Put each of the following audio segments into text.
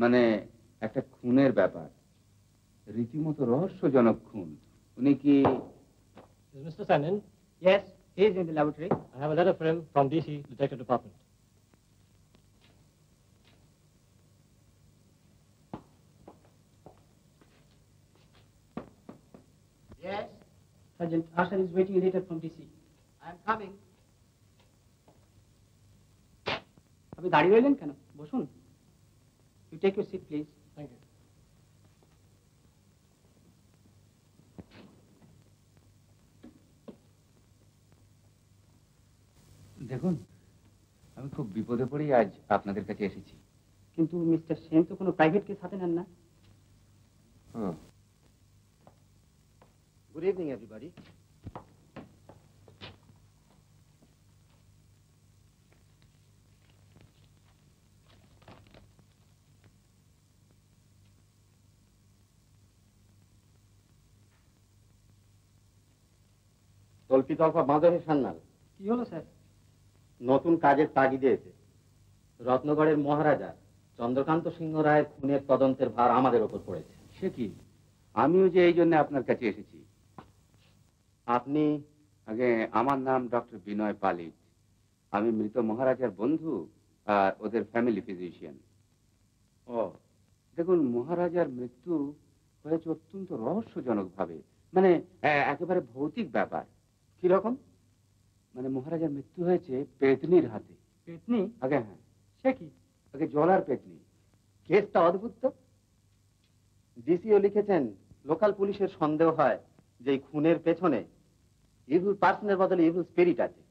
মানে একটা খুনের ব্যাপার, রীতিমতো রহস্যজনক খুন। উনি কি? Mr. Sanin? Yes, he is in the laboratory. I have a letter for him from DC Detective Department. Yes? Sergeant Arthur is waiting a letter from DC. I am coming. আপনি দাঁড়িয়ে রইলেন কেন? বসুন। You take your seat, please. Thank you. দেখুন, আমি খুব বিপদে পড়েই আজ আপনাদের কাছে এসেছি। কিন্তু মিস্টার সেন তো কোনো প্রাইভেট কেস হাতে নেন না। Good evening, everybody. তল্পিতল্পা বাঁধবে সান্নাল। কি হলো স্যার? নতুন কাজের তাগিদে এসে রত্নগড়ের মহারাজা চন্দ্রকান্ত সিংহ রায়ের খুনের তদন্তের ভার আমাদের ওপর পড়েছে। সে কি? আমিও যে এই জন্য আপনার কাছে এসেছি। আপনি? আগে আমার নাম ডক্টর বিনয় পালিত। আমি মৃত মহারাজার বন্ধু আর ওদের ফ্যামিলি ফিজিশিয়ান। ও, দেখুন, মহারাজার মৃত্যু হয়েছে অত্যন্ত রহস্যজনক ভাবে, মানে একেবারে ভৌতিক ব্যাপার। কিরকম? মানে মহারাজার মৃত্যু হয়েছে পেতনির হাতে। পেতনি? আগে হ্যাঁ। সে কি? আগে জলার পেতনি। কেসটা অদ্ভুত তো। ডিসিও লিখেছেন লোকাল পুলিশের সন্দেহ হয় যে এই খুনের পেছনে ইভিল পার্সনের বদলে ইভিল স্পিরিট আছে।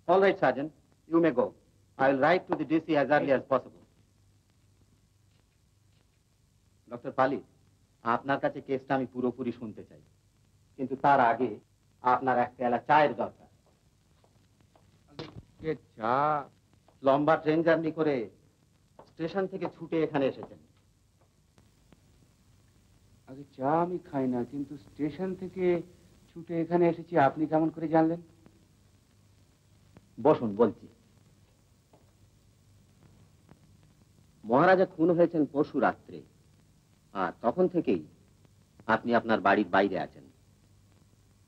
All right, Sergeant, you may go. I will write to the DC as early as possible. Doctor পালি, আপনার কাছে কেসটা আমি পুরোপুরি শুনতে চাই, কিন্তু তার আগে আপনার এক পেয়ালা চায়ের দরকার। চা? লম্বা ট্রেন জার্নি করে স্টেশন থেকে ছুটে এখানে এসেছেন। আগে চা আমি খাই না, কিন্তু স্টেশন থেকে ছুটে এখানে এসেছি আপনি কেমন করে জানলেন? বসুন, বলছি। মহারাজা খুন হয়েছেন পরশু রাত্রে, আর তখন থেকেই আপনি আপনার বাড়ির বাইরে আছেন,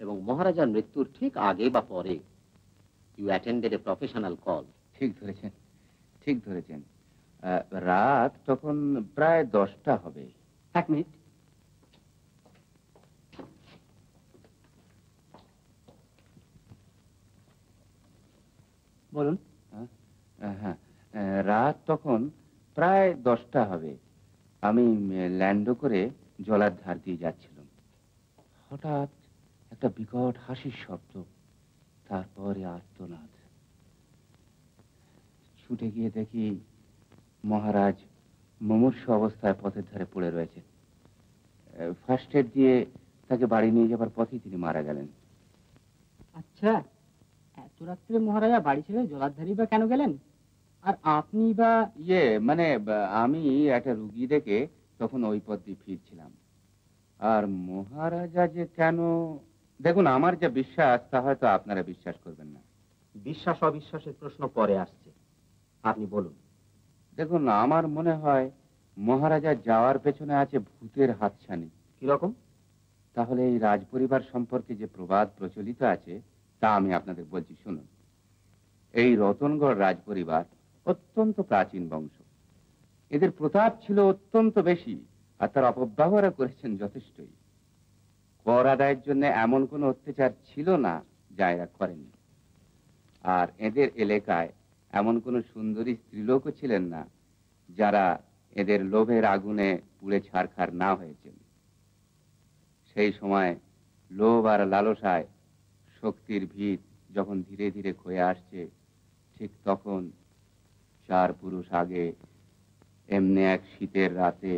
এবং মহারাজার মৃত্যুর ঠিক আগে বা পরে you attended a professional call. ঠিক ধরেছেন, ঠিক ধরেছেন। রাত তখন প্রায় 10টা হবে। এক মিনিট। বলুন। হ্যাঁ, রাত তখন প্রায় 10টা হবে। আমি ল্যান্ডো করে জলার ধার দিয়ে যাচ্ছিলাম। হঠাৎ একটা বিকট হাসির শব্দ, তারপরে আর্তনাদ। ছুটে গিয়ে দেখি মহারাজ মুমূর্ষু অবস্থায় পথের ধারে পড়ে রয়েছে। ফার্স্ট এড দিয়ে তাকে বাড়ি নিয়ে যাবার পথেই তিনি মারা গেলেন। আচ্ছা, এত রাত্রে মহারাজা বাড়ি ছেড়ে জলাধারী বা কেন গেলেন? আর আপনি বা? মানে আমি একটা রুগী দেখে তখন ওই পথ দিয়ে ফিরছিলাম। আর মহারাজা যে কেন দেখুন, আমার যা বিশ্বাস তা হয়তো আপনারা বিশ্বাস করবেন না। বিশ্বাস অবিশ্বাসের প্রশ্ন পরে আসছে, আপনি বলুন। দেখুন, আমার মনে হয় মহারাজা যাওয়ার পেছনে আছে ভূতের হাতছানি। কিরকম? তাহলে এই রাজপরিবার সম্পর্কে যে প্রবাদ প্রচলিত আছে তা আমি আপনাদের বলছি, শুনুন। এই রতনগড় রাজপরিবার অত্যন্ত প্রাচীন বংশ। এদের প্রতাপ ছিল অত্যন্ত বেশি, আর তার অপব্যবহার করেছেন যথেষ্টই। কর আদায়ের জন্য এমন কোনো অত্যাচার ছিল না যা এরা করেনি। আর এদের এলাকায় এমন কোনো সুন্দরী স্ত্রীলোকও ছিলেন না যারা এদের লোভের আগুনে পুড়ে ছারখার না হয়েছেন। সেই সময় লোভ আর লালসায় শক্তির ভিত যখন ধীরে ধীরে ক্ষয়ে আসছে, ঠিক তখন 4 পুরুষ আগে এমনি এক শীতের রাতে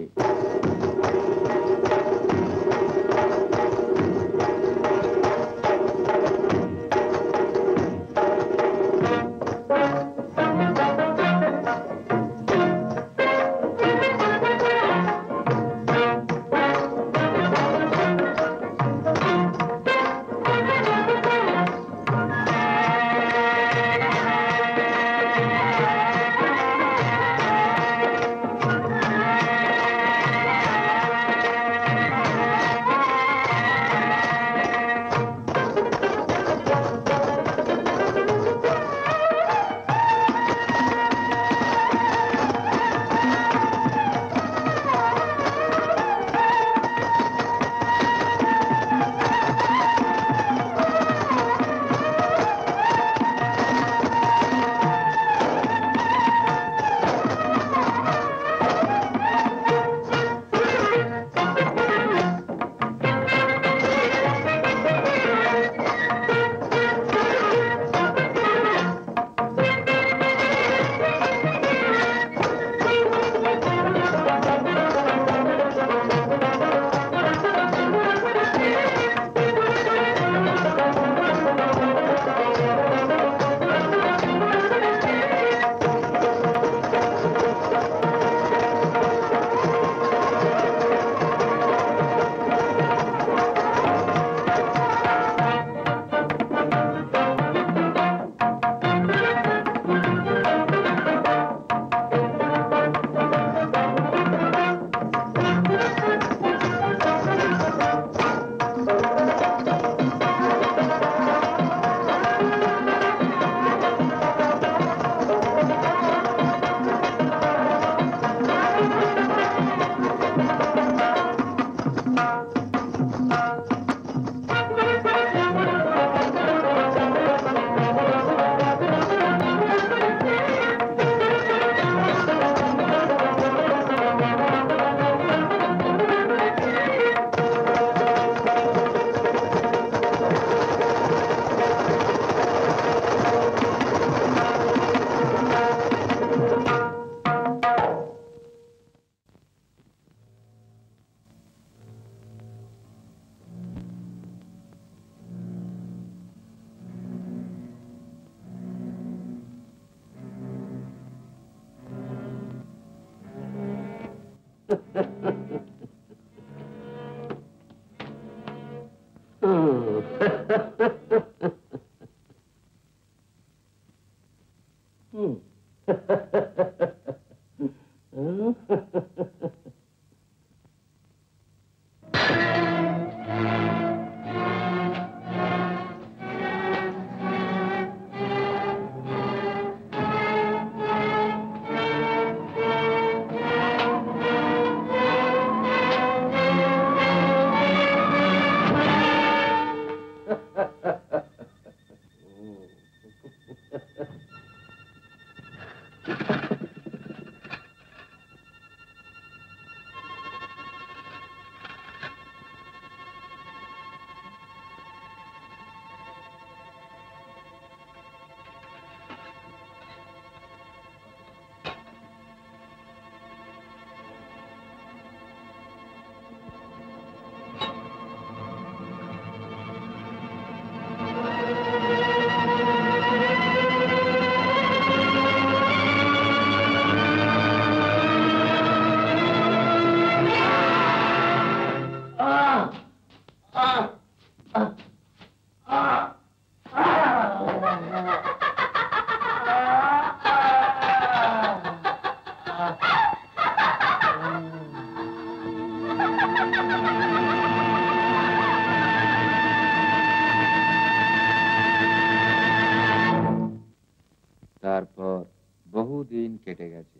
তারপর বহুদিন কেটে গেছে।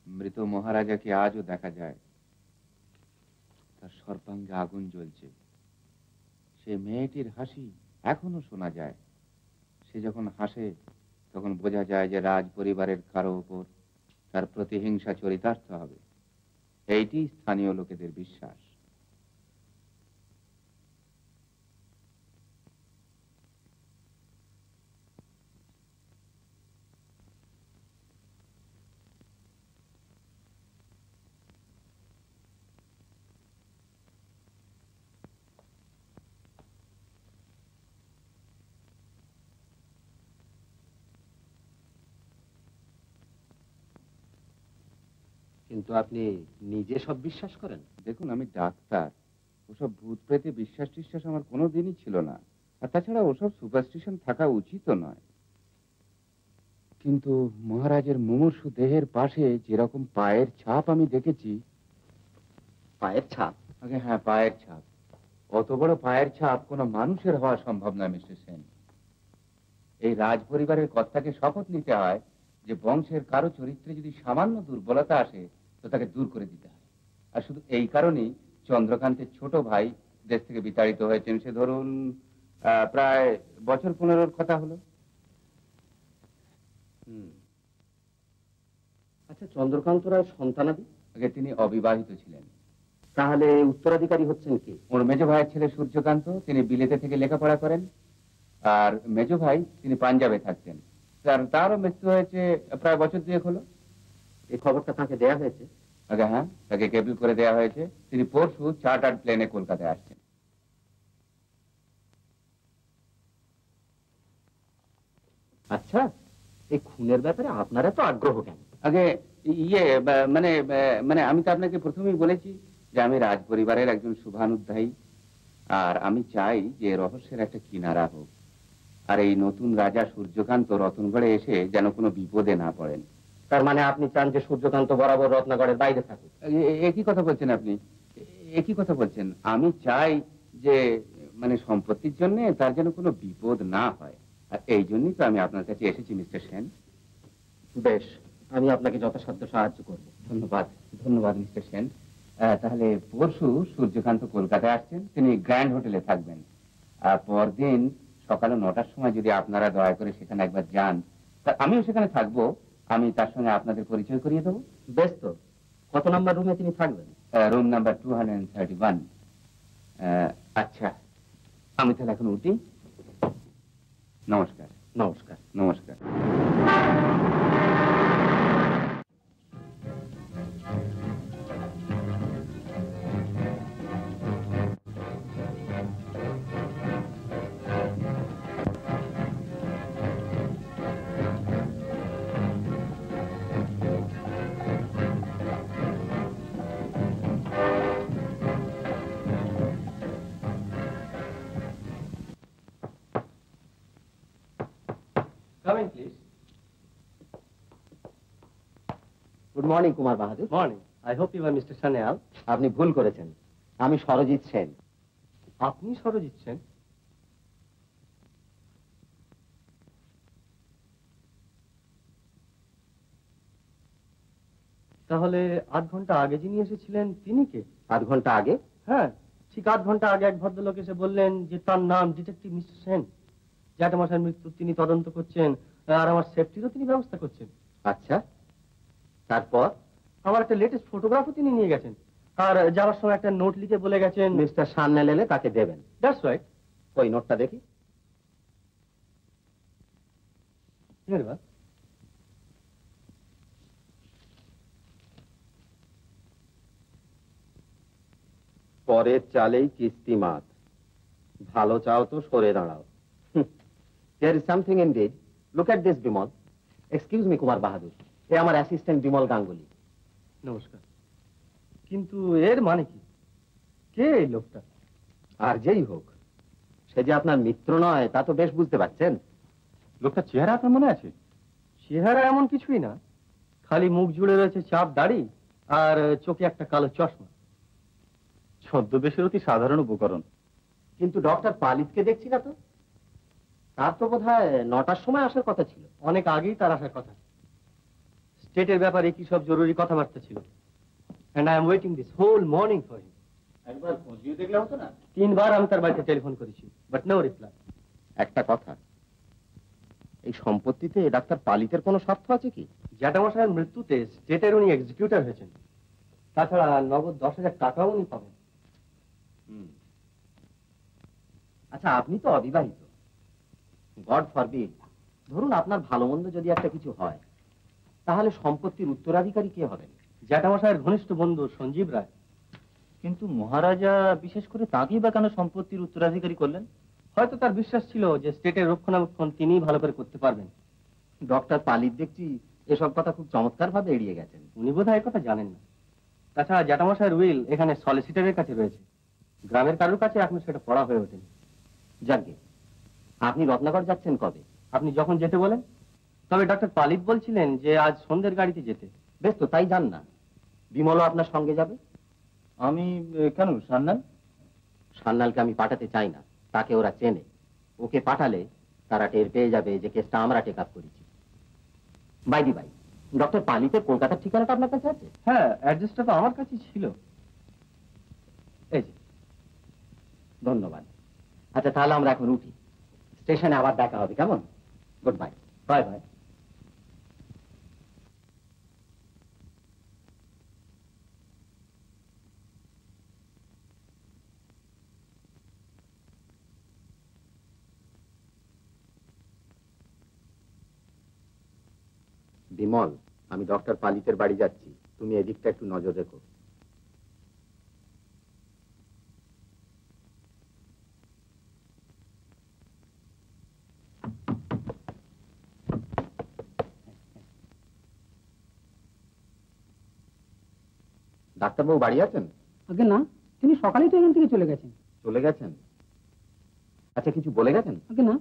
মৃত মহারাজাকে আজও দেখা যায়, তার সর্বাঙ্গে আগুন জ্বলছে। সে মেয়েটির হাসি এখনো শোনা যায়। সে যখন হাসে তখন বোঝা যায় যে রাজ পরিবারের কারো উপর তার প্রতিহিংসা চরিতার্থ হবে। এইটি স্থানীয় লোকেদের বিশ্বাস। কিন্তু আপনি নিজে সব বিশ্বাস করেন? দেখুন, আমি ডাক্তার। ওসব ভূত প্রেতে বিশ্বাস টিশ্বাস আমার কোনোদিনই ছিল না। আর তাছাড়া ওসব সুপারস্টিশন থাকা উচিত নয়। কিন্তু মহারাজের মুমূর্ষু দেহের পাশে যেরকম পায়ের ছাপ আমি দেখেছি। পায়ের ছাপ? আগে হ্যাঁ, পায়ের ছাপ। অত বড় পায়ের ছাপ কোনো মানুষের হওয়া সম্ভব নয় মিস্টার সেন। এই রাজ পরিবারের কর্তাকে শপথ নিতে হয় যে বংশের কারো চরিত্রে যদি সামান্য দুর্বলতা আসে তো তাকে দূর করে দিতে হয়। আর শুধু এই কারণেই চন্দ্রকান্তের ছোট ভাই দেশ থেকে বিতাড়িত হয়েছেন। সে ধরুন প্রায় বছর 15 কথা হলো। আচ্ছা, চন্দ্রকান্ত রায় সন্তানাদি? আগে তিনি অবিবাহিত ছিলেন। তাহলে উত্তরাধিকারী হচ্ছেন কি? ওর মেজ ভাইয়ের ছেলে সূর্যকান্ত, তিনি বিলেতে থেকে লেখাপড়া করেন। আর মেজ ভাই তিনি পাঞ্জাবে থাকতেন। তারও মৃত্যু হয়েছে প্রায় বছর 2 হলো। এই খবরটা তাকে দেয়া হয়েছে? আগে হ্যাঁ, তাকে কেবল করে দেওয়া হয়েছে। তিনি পরশু চার্টার্ড প্লেনে কলকাতায় আসছেন। আচ্ছা, এই খুনের ব্যাপারে আপনারা তো আগ্রহ কেন? আগে মানে মানে আমি তো আপনাকে প্রথমেই বলেছি যে আমি রাজ পরিবারের একজন শুভানুধ্যায়ী। আর আমি চাই যে রহস্যের একটা কিনারা হোক। আর এই নতুন রাজা সূর্যকান্ত রতনগড়ে এসে যেন কোনো বিপদে না পড়েন। তার মানে আপনি চান যে সূর্যকান্ত বরাবর রত্নাগড়ের বাইরে থাকুক? একই কথা বলছেন আপনি, একই কথা বলছেন। আমি চাই যে মানে সম্পত্তির জন্য তার যেন কোনো বিপদ না হয়। আর এই জন্যই তো আমি আপনার কাছে এসেছি মিস্টার সেন। বেশ, আমি আপনাকে যথাসাধ্য সাহায্য করব। ধন্যবাদ, ধন্যবাদ মিস্টার সেন। তাহলে পরশু সূর্যকান্ত কলকাতায় আসছেন। তিনি গ্র্যান্ড হোটেলে থাকবেন। পরদিন সকালে 9টার সময় যদি আপনারা দয়া করে সেখানে একবার যান, আমিও সেখানে থাকবো। আমি তার সঙ্গে আপনাদের পরিচয় করিয়ে দেবো। বেশ তো, কত নাম্বার রুমে তিনি থাকবেন? Room number 231। আচ্ছা, আমি তাহলে এখন উঠি। নমস্কার। নমস্কার। নমস্কার। Come in, please. Good morning Kumar Bahadur. Morning. I hope you are Mr. Sanyal. আপনি ভুল করেছেন, আমি সরজিৎ সেন। আপনি সরজিৎ সেন? তাহলে 8 ঘন্টা আগে যিনি এসেছিলেন তিনি কে? 8 ঘন্টা আগে? হ্যাঁ, ঠিক 8 ঘন্টা আগে এক ভদ্রলোক এসে বললেন যে তার নাম ডিটেকটিভ মিস্টার সেন। জ্যাঠামশাইয়ের মৃত্যুর তিনি তদন্ত করছেন আর আমার সেফটিরও তিনি ব্যবস্থা করছেন। আচ্ছা, তারপর? আমার একটা লেটেস্ট ফটোগ্রাফও তিনি নিয়ে গেছেন। আর যাওয়ার সময় একটা নোট লিখে বলে গেছেন মিস্টার সান্যাল এলে তাকে দেবেন। That's right. ওই নোটটা দেখি। ধন্যবাদ। পরের চালেই কিস্তি মাত, ভালো চাও তো সরে দাঁড়াও। There is something indeed. Look at this, Bimal. Excuse me Kumar Bahadur, এ আমার অ্যাসিস্ট্যান্ট বিমল গাঙ্গুলি। নমস্কার। কিন্তু এর মানে কি? কে এই লোকটা? আর যেই হোক, সে যে আপনার মিত্র নয় তা তো বেশ বুঝতে পারছেন। লোকটা চেহারা আপনার মনে আছে? চেহারা এমন কিছুই না, খালি মুখ জুড়ে রয়েছে চাপ দাড়ি আর চোখে একটা কালো চশমা। ছদ্মবেশের অতি সাধারণ উপকরণ। কিন্তু ডক্টর পালিতকে দেখছি না তো। তার তো বোধহয় 9টার সময় আসার কথা ছিল। অনেক আগেই তার আসার কথা। স্টেটের ব্যাপারে কি সব জরুরি কথাবার্তা ছিল। And I am waiting this whole morning for him. একবার খোঁজিয়ে দেখলে হতো না? 3 বার আমি তার বাড়িতে টেলিফোন করেছি, বাট নো রিপ্লাই। একটা কথা, এই সম্পত্তিতে ডাক্তার পালিতের কোনো স্বার্থ আছে কি? জ্যাঠামশাইয়ের মৃত্যুতে স্টেটের উনি এক্সিকিউটর হয়েছেন। তাছাড়া নগদ 10,000 টাকাও উনি পাবেন। আচ্ছা, আপনি তো অবিবাহিত। গড ফরবিড, ধরুন আপনার ভালো মন্দ যদি একটা কিছু হয়, তাহলে সম্পত্তির উত্তরাধিকারী কে হবেন? জ্যাঠামশাইয়ের ঘনিষ্ঠ বন্ধু সঞ্জীব রায়। কিন্তু মহারাজা বিশেষ করে তাকেই বা কেন সম্পত্তির উত্তরাধিকারী করলেন? হয়তো তার বিশ্বাস ছিল যে স্টেটের রক্ষণাবেক্ষণ তিনিই ভালো করে করতে পারবেন। ডক্টর পালিত দেখছি এসব কথা খুব চমৎকার ভাবে এড়িয়ে গেছেন। উনি বোধহয় এই কথা জানেন না। তাছাড়া জ্যাঠামশাইয়ের উইল এখানে সলিসিটারের কাছে রয়েছে, গ্রামের কারোর কাছে এখনো সেটা পড়া হয়ে ওঠেনি। যাকে, আপনি রত্নাগড় যাচ্ছেন কবে? আপনি যখন যেতে বলেন। তবে ডক্টর পালিত বলছিলেন যে আজ সন্ধ্যের গাড়িতে যেতে। বেশ তো, তাই যান না। বিমলও আপনার সঙ্গে যাবে। আমি কেন, সান্নাল? সান্নালকে আমি পাঠাতে চাই না, তাকে ওরা চেনে। ওকে পাঠালে তারা টের পেয়ে যাবে যে কেসটা আমরা টেক আপ করেছি। বাইদি ভাই, ডক্টর পালিতের কলকাতার ঠিকানাটা আপনার কাছে আছে? হ্যাঁ, অ্যাড্রেসটা তো আমার কাছেই ছিল। এই যে। ধন্যবাদ। আচ্ছা, তাহলে আমরা এখন উঠি। স্টেশনে আবার দেখা হবে, কেমন? Good bye. Bye bye. Bimal, আমি ডক্টর পালিতের বাড়ি যাচ্ছি, তুমি এদিকটা একটু নজর রেখো। ডাক্তারবাবু বাড়ি আছেন? আগে না, তিনি সকালেই তো এখান থেকে চলে গেছেন। চলে গেছেন? আচ্ছা, কিছু বলে গেছেন? আগে না।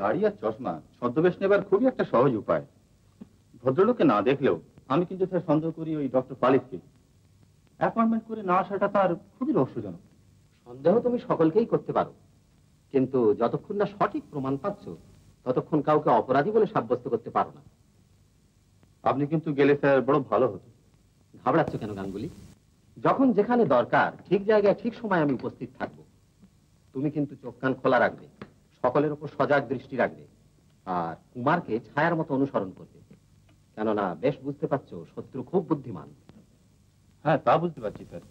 দাড়ি আর চশমা ছদ্মবেশ নেবার খুবই একটা সহজ উপায়। ভদ্রলোককে না দেখলেও আমি কিন্তু স্যার সন্দেহ করি ওই ডক্টর পালিতকে। অ্যাপয়েন্টমেন্ট করে না আসাটা তার খুবই রহস্যজনক। সন্দেহ তুমি সকলকেই করতে পারো, কিন্তু যতক্ষণ না সঠিক প্রমাণ পাচ্ছ ততক্ষণ কাউকে অপরাধী বলে সাব্যস্ত করতে পারো না। আপনি কিন্তু গেলে স্যার বড় ভালো হতো। ঘাবড়াচ্ছ কেন গাঙ্গুলি? যখন যেখানে দরকার ঠিক জায়গায় ঠিক সময় আমি উপস্থিত থাকবো। তুমি কিন্তু চোখ কান খোলা রাখবে, সকলের উপর সজাগ দৃষ্টি রাখবে, আর কুমারকে ছায়ার মতো অনুসরণ করবে। কেননা বেশ বুঝতে পারছো শত্রু খুব বুদ্ধিমান। হ্যাঁ, তা বুঝতে পারছি স্যার।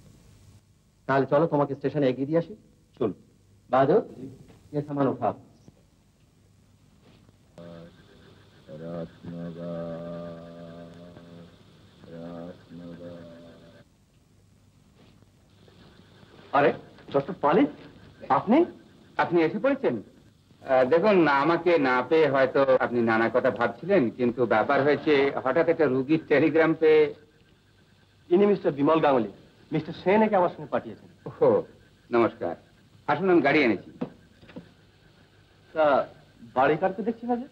তাহলে চলো তোমাকে স্টেশনে এগিয়ে দিয়ে আসি। চল। বাদর, ये सामान उठा। আরে ডক্টর পালিত, আপনি আপনি এসে পড়েছেন? দেখুন, আমাকে না পেয়ে হয়তো আপনি নানা কথা ভাবছিলেন, কিন্তু ব্যাপার হয়েছে হঠাৎ একটা রুগীর টেলিগ্রাম পেয়ে। ইনি মিস্টার বিমল গাঙ্গুলি। মিস্টার সেন একে আমার সঙ্গে পাঠিয়েছেন। ও, নমস্কার। আসুন, আমি গাড়ি এনেছি। তা বাড়ি কাটতে দেখছি না যে?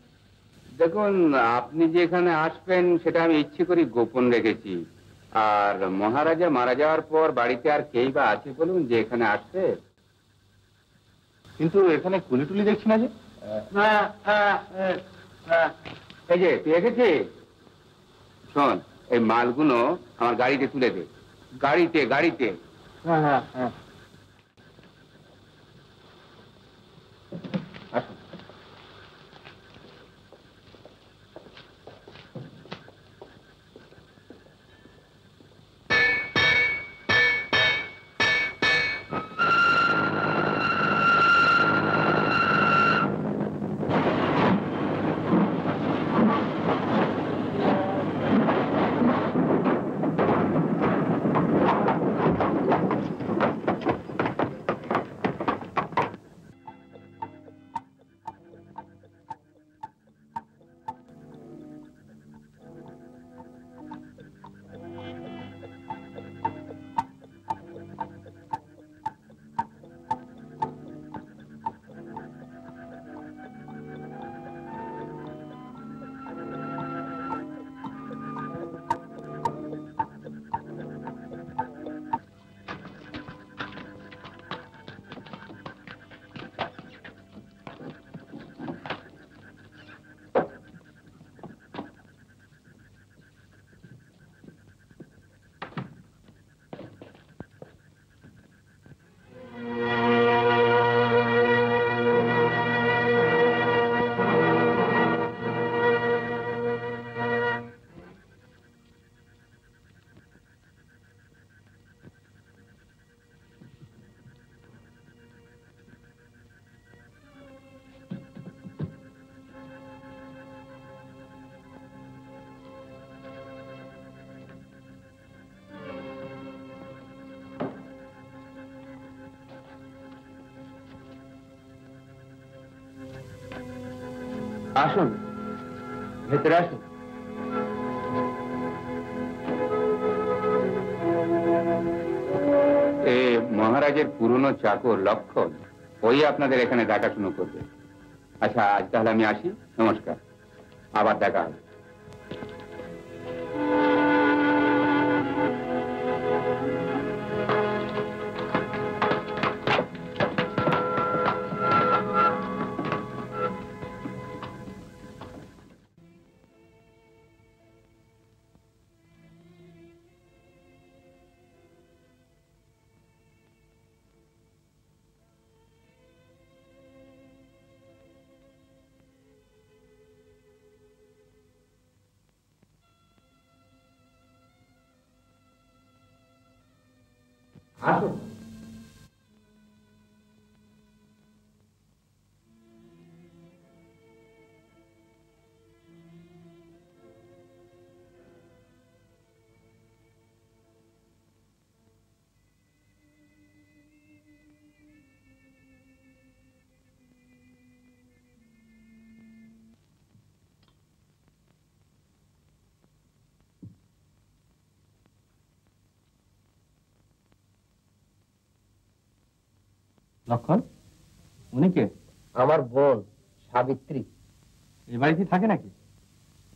দেখুন, আপনি যে এখানে আসবেন সেটা আমি ইচ্ছে করে গোপন রেখেছি। আর মহারাজা মারা যাওয়ার পর বাড়িতে আর কেই বা আছে বলুন যে এখানে আসবে? কিন্তু এখানে কুলি টুলি দেখছি না যে। এই যে তুই এসেছি, শোন, এই মালগুলো আমার গাড়িতে তুলে দে। গাড়িতে গাড়িতে। হ্যাঁ হ্যাঁ হ্যাঁ। আসুন। আসুন, ভেতরে আসুন। এ মহারাজের পুরনো চাকর লক্ষণ, ওই আপনাদের এখানে দেখাশুনো করবে। আচ্ছা, আজ তাহলে আমি আসি, নমস্কার, আবার দেখা হবে। আসুন। লক্ষণ, উনি কে? আমার বোন সাবিত্রী। এই বাড়িতে থাকে নাকি?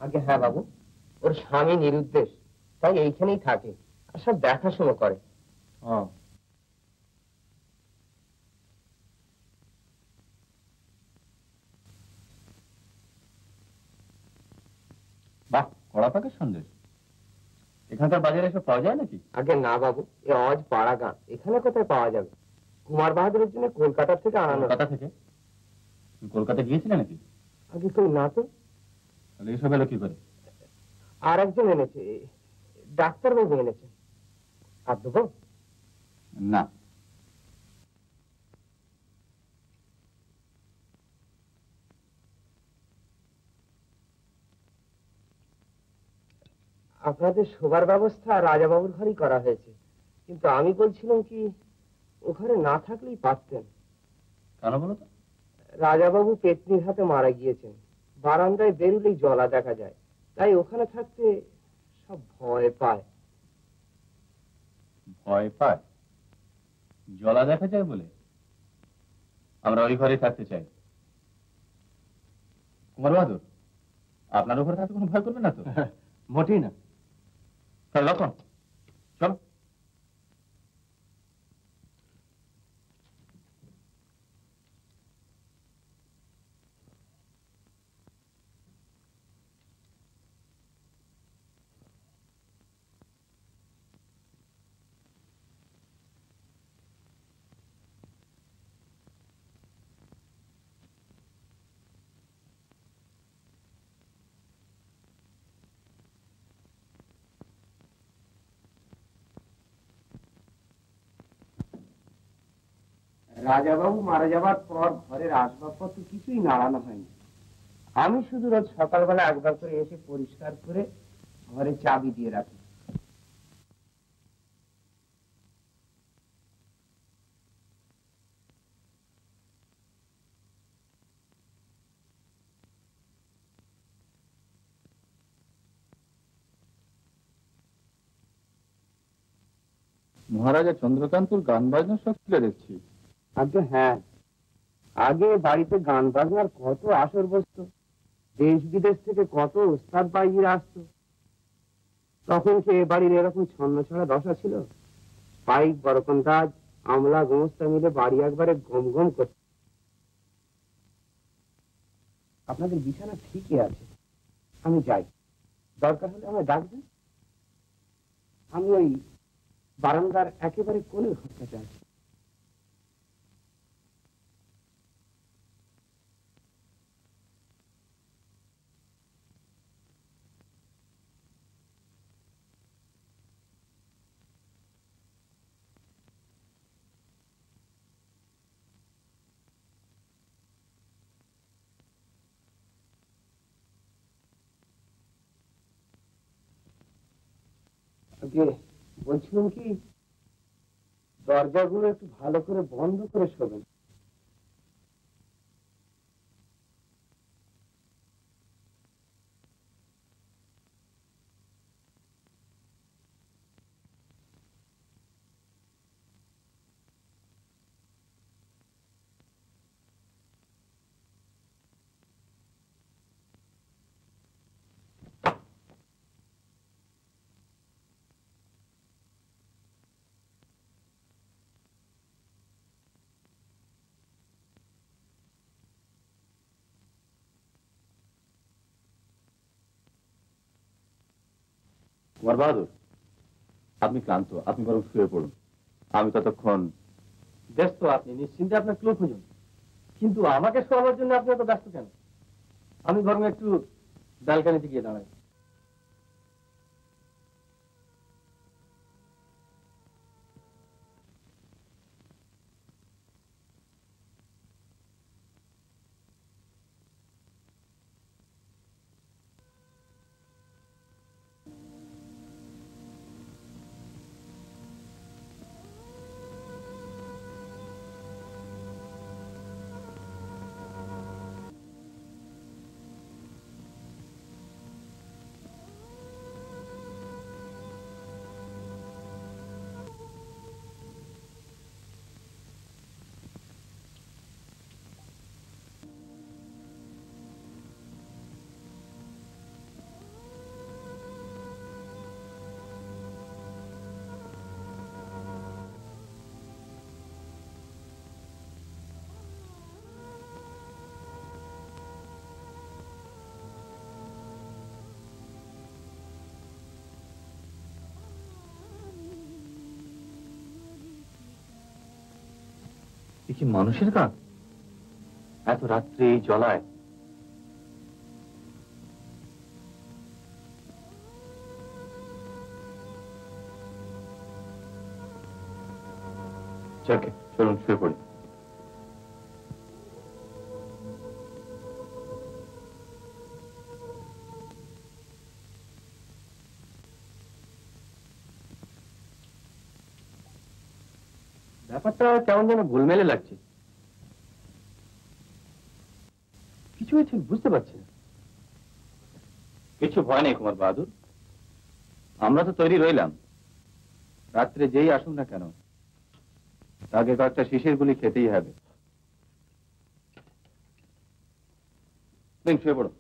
আগে হ্যাঁ বাবু, ওর স্বামী নিরুদ্দেশ, তাই এইখানেই থাকে আর সব দেখাশোনা করে। ও, বাহ, কড়া পাকের সন্দেশ। এখানকার বাজারে এসব পাওয়া যায় নাকি? আগে না বাবু, এ অজ পাড়া গান, এখানে কোথায় পাওয়া যাবে? কুমার বাহাদুরের জন্য কলকাতা থেকে আনানো। কলকাতা থেকে? তুমি কলকাতা গিয়েছিলে নাকি? আগে কই না তো। তাহলে এসব এলো কি করে? আর একজন এনেছে, ডাক্তারবাবু এনেছে। আর দেবো? না। আপনাদের শোবার ব্যবস্থা রাজাবাবুর ঘরেই করা হয়েছে, কিন্তু আমি বলছিলাম কি, ওখানে না থাকলেই পারতেন। কেন বলো তো? রাজাবাবু পেতনির হাতে মারা গিয়েছেন, বারান্দায় বেরুলেই জলা দেখা যায়, তাই ওখানে থাকতে সব ভয় পায়। ভয় পায়? জলা দেখা যায় বলে? আমরা ওই ঘরে থাকতে চাই। কুমার বাহাদুর, আপনার ঘরে থাকতে কোনো ভয় করবে না তো? মোটেই না। তাহলে লক্ষণ, চলো। রাজাবাবু মারা যাবার পর ঘরের আসবাবপত্র কিছুই নাড়ানো হয়নি। আমি শুধু রোজ সকালবেলা একবার করে এসে পরিষ্কার করে ঘরে চাবি দিয়ে রাখি। মহারাজা চন্দ্রকান্তপুর গান বাজনা সব খুলে দেখছি। আগে হ্যাঁ, আগে বাড়িতে গান বাজনার কত আসর বসতো, দেশ বিদেশ থেকে কত উস্তাদ বাইজিরা আসতো। তখন সে বাড়ির এরকম ছন্ন ছড়া দশা ছিল? পাইক, বরকন্দাজ, আমলা, গোমস্তা মিলে বাড়ি একবারে গম গম করত। আপনাদের বিছানা ঠিকই আছে, আমি যাই, দরকার হলে আমায় ডাকবেন। আমি ওই বারান্দার একেবারে কোণের ঘরটাতে আছি। বলছিলাম কি, দরজাগুলো একটু ভালো করে বন্ধ করে শোবেন। কুমার বাহাদুর, আপনি ক্লান্ত, আপনি বরং শুয়ে পড়ুন, আমি ততক্ষণ। ব্যস্ত আপনি, নিশ্চিন্তে আপনার ক্লু খুঁজুন, কিন্তু আমাকে শোয়াবার জন্য আপনি এত ব্যস্ত কেন? আমি বরং একটু ব্যালকানিতে গিয়ে দাঁড়াই। কি মানুষের গান এত রাত্রে এই জলায়? যাকে চলুন শুয়ে পড়ি। ব্যাপারটা কেমন যেন গোলমেলে লাগছে, কিছুই ঠিক বুঝতে পারছি না। কিছু ভয় নেই কুমার বাহাদুর, আমরা তো তৈরি রইলাম। রাত্রে যেই আসুন না কেন, তাকে কয়েকটা শিশির গুলি খেতেই হবে। শুয়ে পড়ো।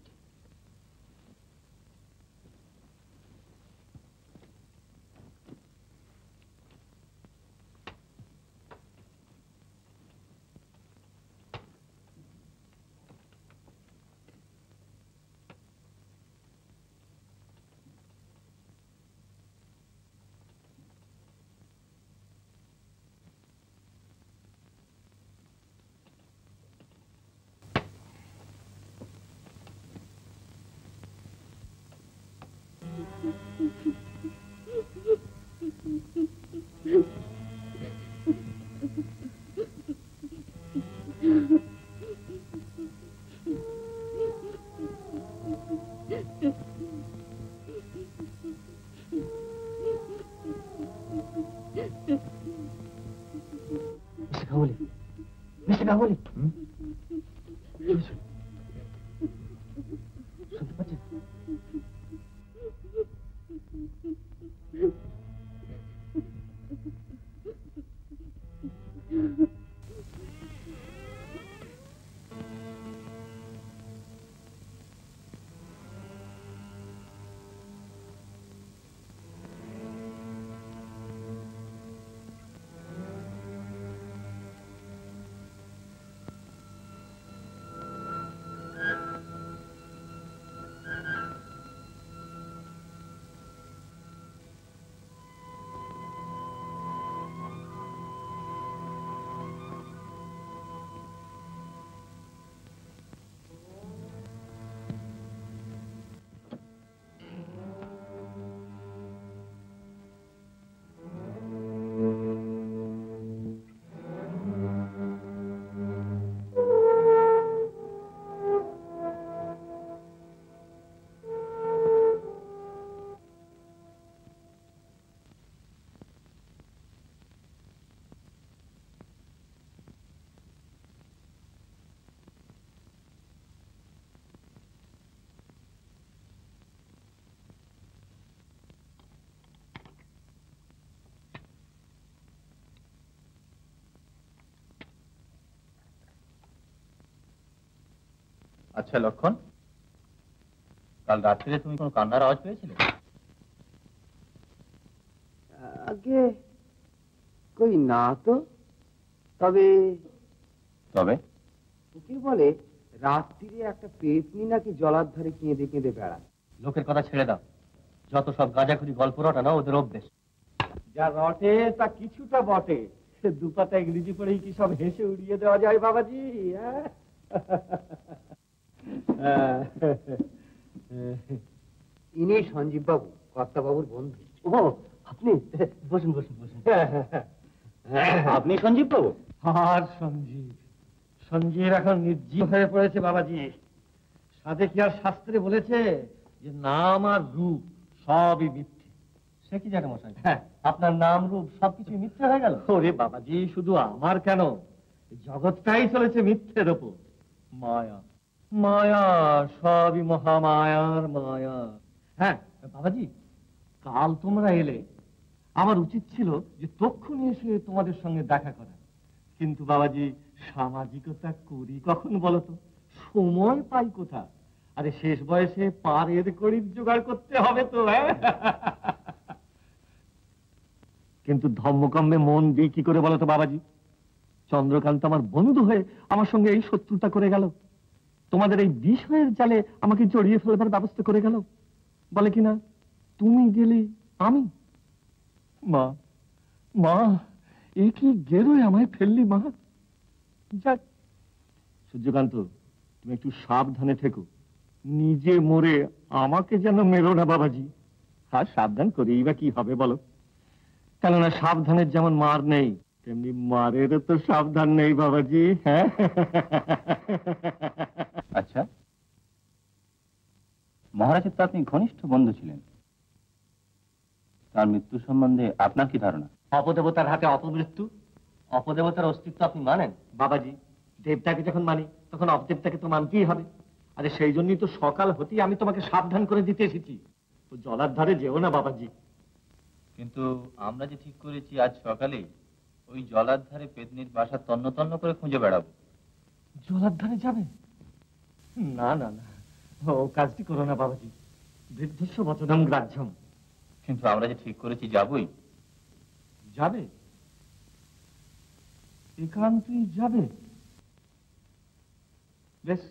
আচ্ছা লক্ষণ, কাল রাত্রিরে তুমি কোনো কান্নার আওয়াজ পেয়েছিলে? আগে কই না তো, তবে তবে কি বলে রাত্রিরে একটা পেতনি নাকি জলার ধারে কেঁদে কেঁদে বেড়ায়। লোকের কথা ছেড়ে দাও, যত সব গাঁজাখুরি গল্প রটা না ওদের অভ্যেস। যা রটে তা কিছুটা বটে, দুপাতা ইংরেজি পড়েই কি সব হেসে উড়িয়ে দেওয়া যায় বাবাজি? ইনি সঞ্জীব বাবু, কর্তা বাবুর বন্ধু। ও আপনি বসুন বসুন বসুন। আপনি সঞ্জীব বাবু? আর সঞ্জীব, সঞ্জীব এখন নির্জীব হয়ে পড়েছে বাবাজি। সাধে কি আর শাস্ত্রে বলেছে যে নাম আর রূপ সবই মিথ্যে? সে কি জানে মশাই, আপনার নাম রূপ সবকিছু মিথ্যে হয়ে গেল? ওরে বাবাজি, শুধু আমার কেন, জগৎটাই চলেছে মিথ্যের ওপর। মায়া মায়া, সবই মহামায়ার মায়া। হ্যাঁ বাবাজি, কাল তোমরা এলে, আমার উচিত ছিল যে তক্ষুনি এসে তোমাদের সঙ্গে দেখা করা, কিন্তু বাবাজি সামাজিকতা করি কখন বলতো, সময় পাই কোথা? আরে শেষ বয়সে পারের কড়ির জোগাড় করতে হবে তো। কিন্তু ধর্মকম্মে মন দিই কি করে বলতো বাবাজি? চন্দ্রকান্ত আমার বন্ধু হয়ে আমার সঙ্গে এই শত্রুতা করে গেল, তোমাদের এই বিষয়ের জালে আমাকে জড়িয়ে ফেলবার ব্যবস্থা করে গেল। বলে কিনা তুমি গেলে আমি। মা মা, এ কি গেরোয় আমায় ফেললি মা? যাক, সূর্যকান্ত তুমি একটু সাবধানে থেকো, নিজে মরে আমাকে যেন মেরো না বাবাজি। আর সাবধান করেই বা কি হবে বলো? কেননা সাবধানের যেমন মার নেই, তেমনি মারেরও তো সাবধান নেই বাবাজি। হ্যাঁ আচ্ছা, মহারাজের তো আপনি ঘনিষ্ঠ বন্ধু ছিলেন, তার মৃত্যু সম্বন্ধে আপনার কি ধারণা? অপদেবতার হাতে অপমৃত্যু, অপদেবতার অস্তিত্ব আপনি মানেন বাবাজি? দেবতাকে যখন মানি তখন অপদেবতাকে তো মানতেই হবে। আরে সেই জন্যই তো সকাল হতেই আমি তোমাকে সাবধান করে দিতে এসেছি, তো জলার ধারে যেও না বাবাজি। কিন্তু আমরা যে ঠিক করেছি আজ সকালে ওই জলার ধারে পেতনির বাসা তন্ন তন্ন করে খুঁজে বেড়াবো। জলার ধারে যাবে? না না না, ও কাজটি করো না বাবাজি, বৃদ্ধস্য বচনম গ্রাহ্যম। কিন্তু আমরা যে ঠিক করেছি যাবই। যাবে? একান্তই যাবে? বেশ,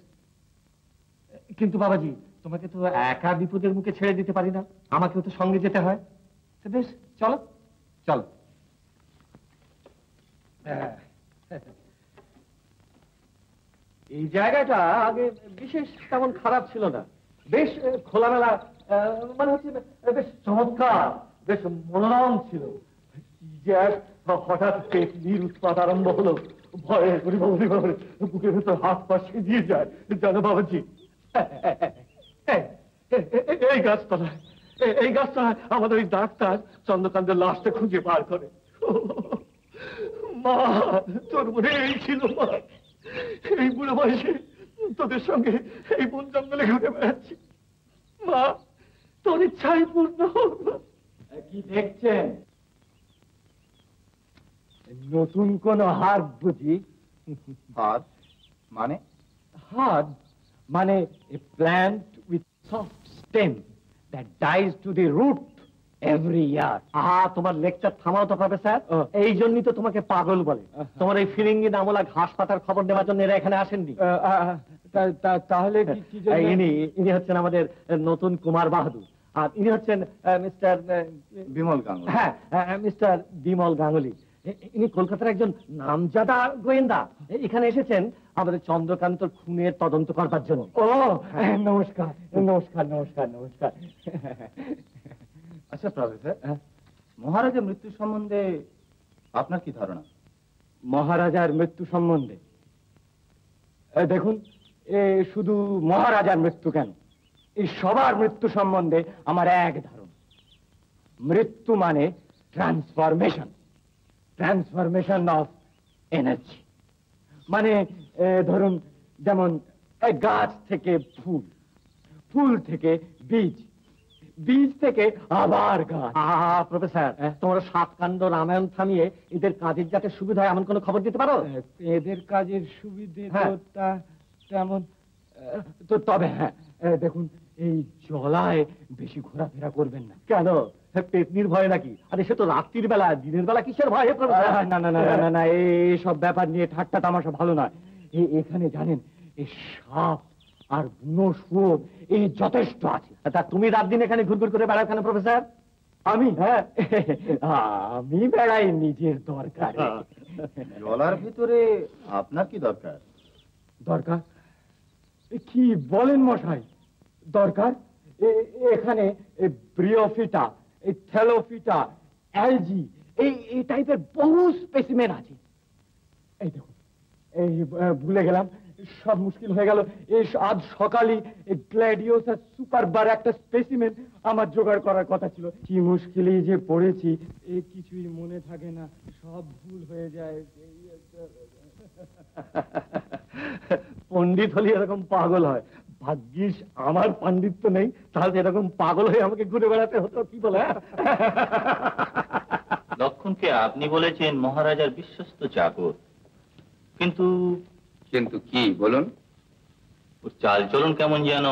কিন্তু বাবাজি তোমাকে তো একা বিপদের মুখে ছেড়ে দিতে পারি না, আমাকেও তো সঙ্গে যেতে হয়। তো বেশ, চলো চলো। এই জায়গাটা আগে বিশেষ তেমন খারাপ ছিল না, বেশ খোলামেলা, মানে হচ্ছে বেশ চমৎকার, বেশ মনোরম ছিল। যে হঠাৎ পেটনির উৎপাত আরম্ভ হলো, ভয়ে বুকের ভেতর হাত পা সেজিয়ে যায় জানো বাবাজি। এই গাছতলায়, এই গাছতলায় আমাদের ওই ডাক্তার চন্দ্রকান্তের লাশটা খুঁজে বার করে। মা, তোর মনে এই ছিল মা, এই বুড়ো বয়সে তোদের সঙ্গে এই বন জঙ্গলে ঘুরে বেড়াচ্ছি। মা, তোর ইচ্ছাই পূর্ণ হোক। কি দেখছেন? নতুন কোন হার্ব বুঝি? হাত মানে? Herb মানে a plant with soft stem that dies to the root every year. তোমার লেকচার থামাও তো প্রফেসর, এই জন্যই তো তোমাকে পাগল বলে। তোমার এই ফিরিঙ্গি নামলা ঘাস পাতার খবর নেওয়ার জন্য এরা এখানে আসেননি। তাহলে ইনি হচ্ছেন আমাদের নতুন কুমার বাহাদুর, আর ইনি হচ্ছেন মিস্টার বিমল গাঙ্গুলি। হ্যাঁ, মিস্টার বিমল গাঙ্গুলি। ইনি কলকাতার একজন নামজাদা গোয়েন্দা, এখানে এসেছেন আমাদের চন্দ্রকান্ত খুনের তদন্ত করবার জন্য। ও নমস্কার নমস্কার নমস্কার নমস্কার। আচ্ছা প্রফেসর, মহারাজের মৃত্যু সম্বন্ধে আপনার কি ধারণা? মহারাজার মৃত্যু সম্বন্ধে দেখুন, শুধু মহারাজার মৃত্যু কেন, এই সবার মৃত্যু সম্বন্ধে আমার এক ধারণা। মৃত্যু মানে ট্রান্সফরমেশন, ট্রান্সফরমেশন অফ এনার্জি। মানে ধরুন, যেমন গাছ থেকে ফুল, ফুল থেকে বীজ, বীজ থেকে আবার গাছ। প্রফেসর, তোমরা 7 কাণ্ড রামায়ণ থামিয়ে এদের কাজের যাতে সুবিধা হয় এমন কোনো খবর দিতে পারো? এদের কাজের সুবিধে তেমন তো, তবে হ্যাঁ দেখুন, এই জলায় বেশি ঘোরাফেরা করবেন না। কেন, পেতনির ভয় নাকি? আরে সে তো রাত্রির বেলা, দিনের বেলা কিসের ভয়? না না না না না, এই সব ব্যাপার নিয়ে ঠাট্টা তামাশা ভালো নয়। এখানে জানেন এই সাপ আর বুনো শুয়ো এই যথেষ্ট আছে। তা তুমি রাত দিন এখানে ঘুরঘুর করে বেড়াও কেন প্রফেসর? আমি আমি বেড়াই নিজের দরকার। জলার ভিতরে আপনার কি দরকার? দরকার? কি বলেন মশাই? দরকার? এখানে ব্রিওফিটা, থ্যালোফিটা, অ্যালজি, এই টাইপের বহু স্পেসিমেন আছে। এই দেখুন, এই ভুলে গেলাম, সব মুশকিল হয়ে গেল। আজ সকালে গ্ল্যাডিওসাস সুপারবার একটা স্পেসিমেন আমার জোগাড় করার কথা ছিল। কি মুশকিলে যে পড়েছি, কিছুই মনে থাকে না, সব ভুল হয়ে যায়। পণ্ডিত হলে এরকম পাগল হয়। ভাগ্যিস আমার পাণ্ডিত্য নেই, তাহলে এরকম পাগল হয়ে আমাকে ঘুরে বেড়াতে হতো। কি বলে? লক্ষণকে আপনি বলেছেন মহারাজার বিশ্বস্ত চাকর, কিন্তু কিন্তু কি বলুন? ওর চালচলন কেমন যেন।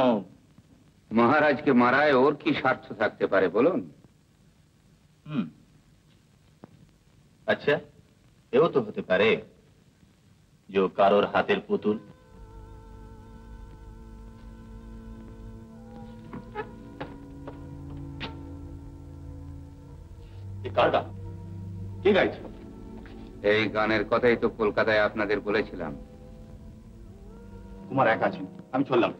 মহারাজকে মারায় ওর কি স্বার্থ থাকতে পারে বলুন? আচ্ছা, এও তো হতে পারে যে কারোর হাতের পুতুল। কারটা কি গাইছে? এই গানের কথাই তো কলকাতায় আপনাদের বলেছিলাম। কুমার একা আছেন, আমি চললাম।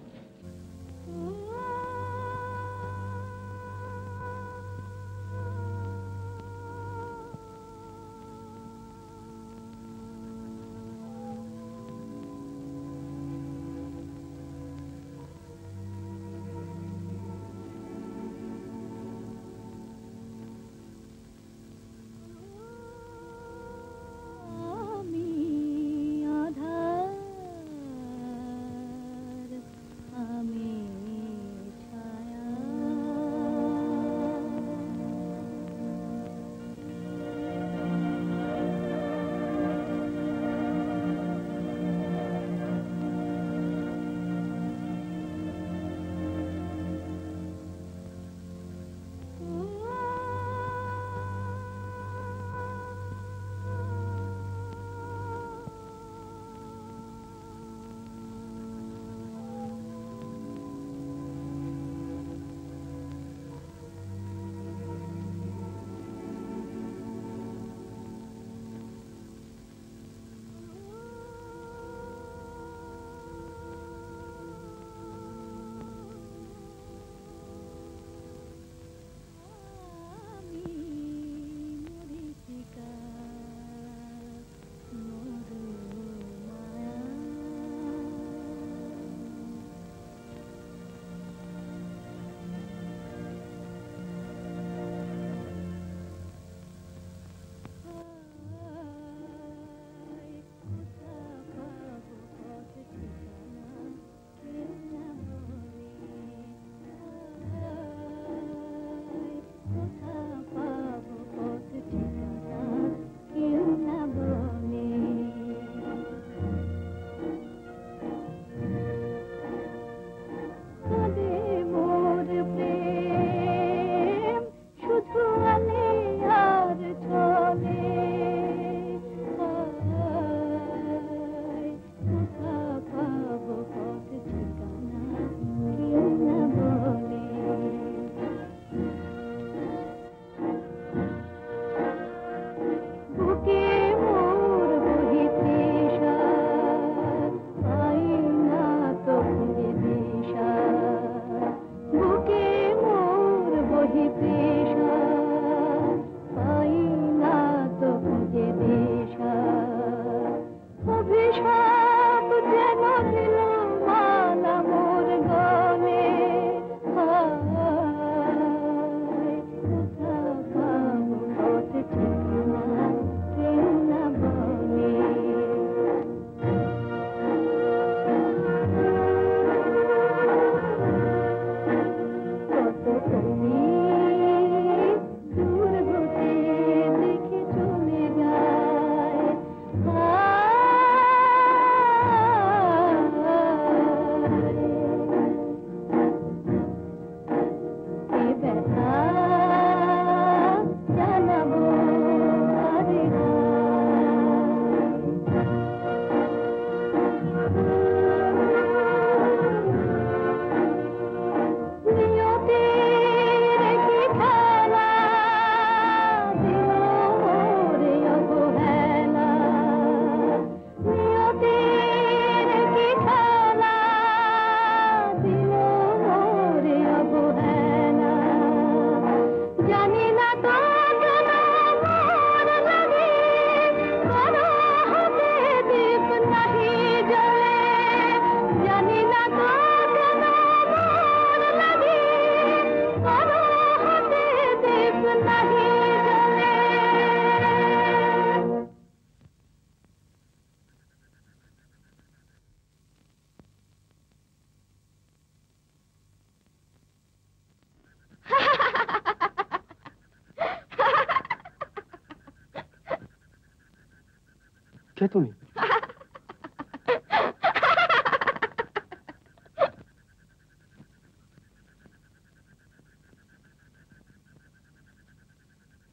কে তুমি?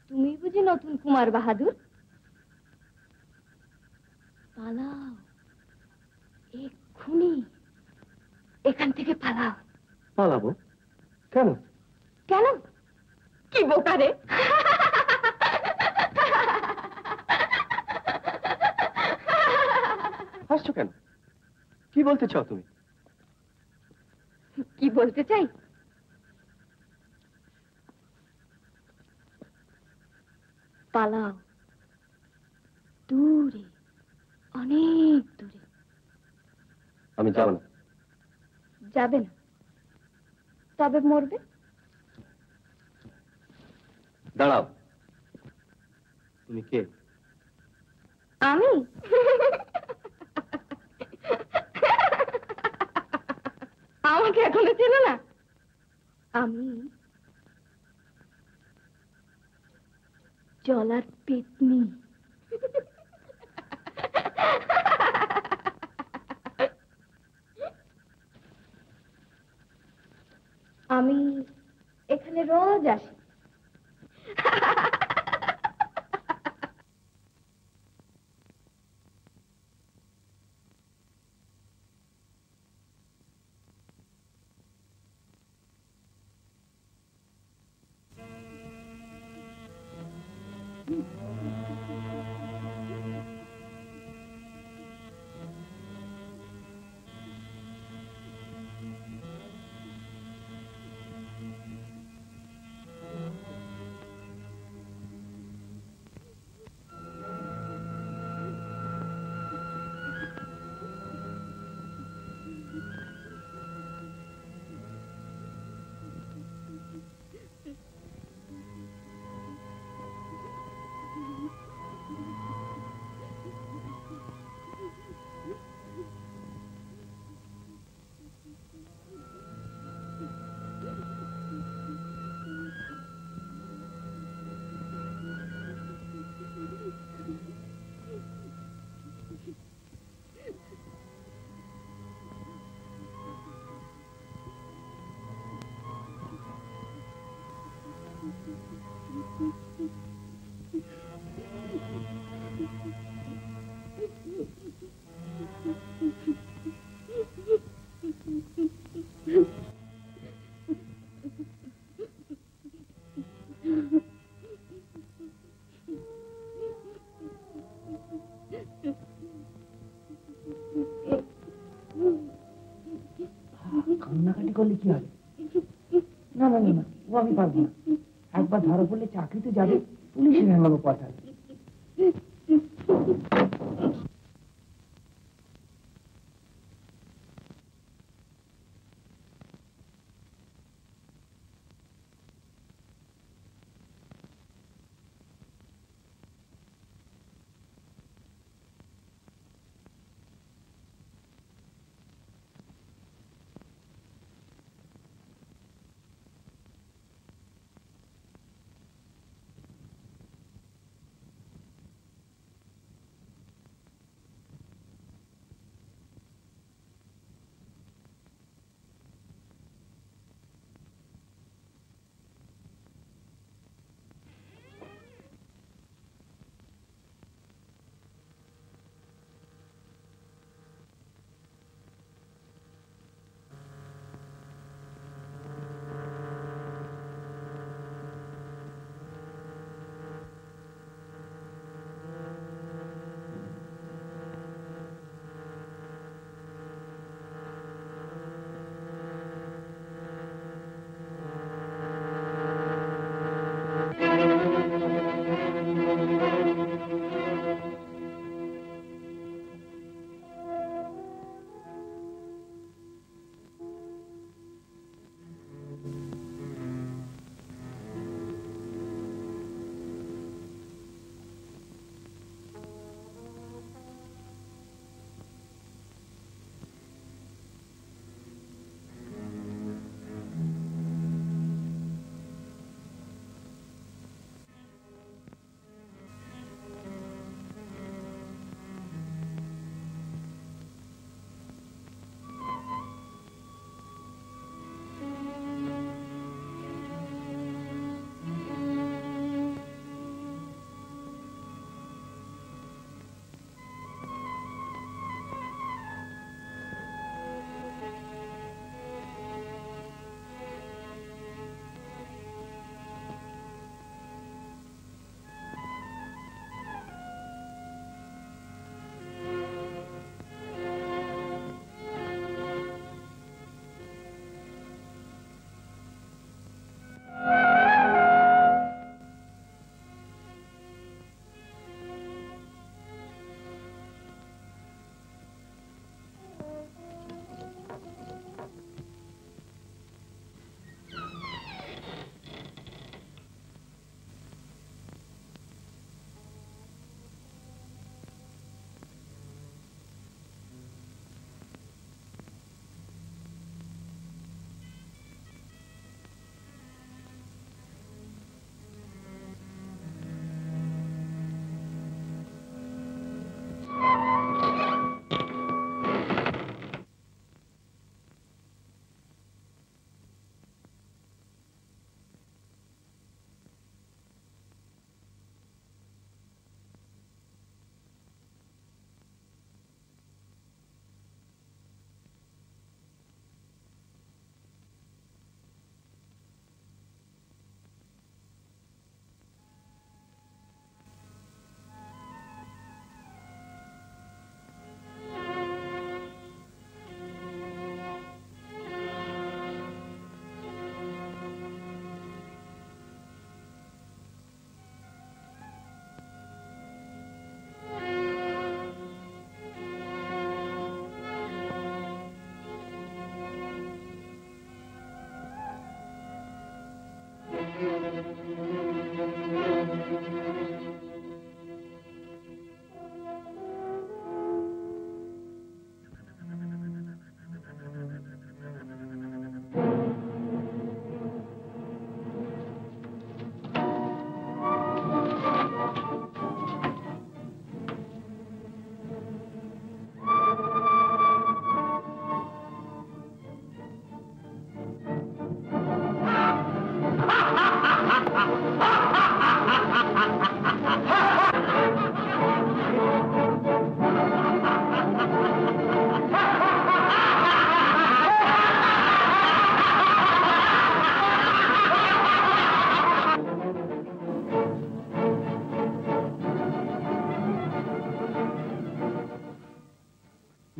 তুমি বুঝি নতুন কুমার বাহাদুর? পালাও, এক্ষুনি এখান থেকে পালাও। পালাবো কেন? কেন? কি বোকারে! হাসছো কেন? কি বলতে চাও তুমি? কি বলতে চাই? পালাও, দূরে, অনেক দূরে। আমি যাব না। যাবে না? তবে মরবে। দাঁড়াও, তুমি কে? আমি? আমাকে এখনো চেনো না? আমি জলার পেতনি। আমি এখানে রোজ আসি। কান্নাকাটি করলে কি হবে? না না না না, ও আমি পারবো না। একবার ধরা পড়লে চাকরিতে যাবে, পুলিশে ভেঙানো কথা।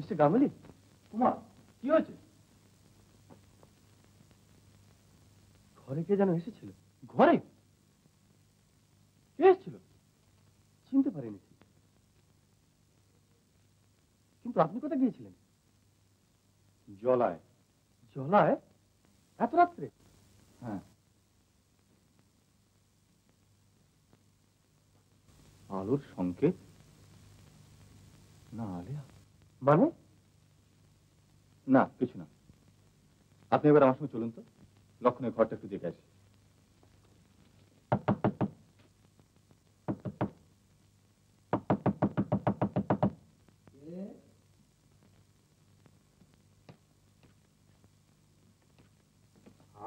মিস্টার গাঙ্গুলি, কুমার, কি হয়েছে? ঘরে কে যেন এসেছিল। ঘরে কে এসেছিল? চিনতে পারিনি। কিন্তু আপনি কোথায় গিয়েছিলেন? জলায়। জলায়? এত রাত্রে? হ্যাঁ। আলোর সংকেত? না আলিয়া। মানে? না, কিছু না। আপনি এবার আমার সঙ্গে চলুন তো, লক্ষণের ঘরটা একটু দেখে আসি।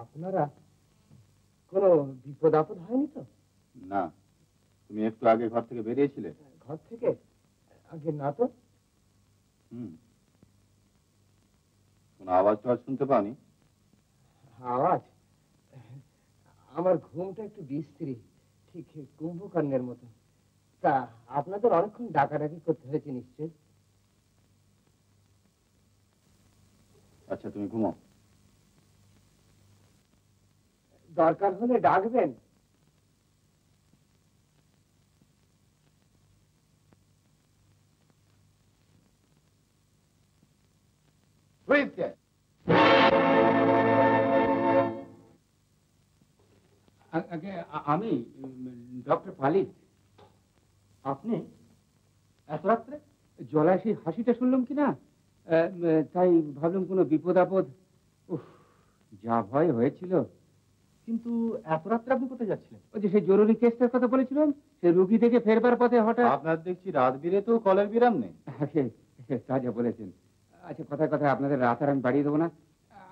আপনারা কোনো বিপদ আপদ হয়নি তো? না, তুমি একটু আগে ঘর থেকে বেরিয়েছিলে? ঘর থেকে? আগে না তো। কোনো আওয়াজ টাওয়াজ শুনতে পাওনি? আওয়াজ? আমার ঘুমটা একটু বিশ্রী, ঠিক কুম্ভকর্ণের মতো। তা আপনাদের অনেকক্ষণ ডাকাডাকি করতে হয়েছে নিশ্চয়। আচ্ছা, তুমি ঘুমাও। দরকার হলে ডাকবেন। আমি ডক্টর পালিত। আপনি এত রাত্রে? জলায় সেই হাসিটা শুনলাম কি না, তাই ভাবলাম কোনো বিপদ আপদ। উফ, যা ভয় হয়েছিল। কিন্তু এত রাত্রে আপনি কোথায় যাচ্ছিলেন? ওই যে সেই জরুরি কেসটার কথা বলেছিলাম, সে রুগী থেকে ফেরবার পথে হঠাৎ। আপনার দেখছি রাত বিরেতেও কলের বিরাম নেই। তা যা বলেছেন। আচ্ছা, কথায় কথায় আপনাদের রাত আর আমি বাড়িয়ে দেবো না।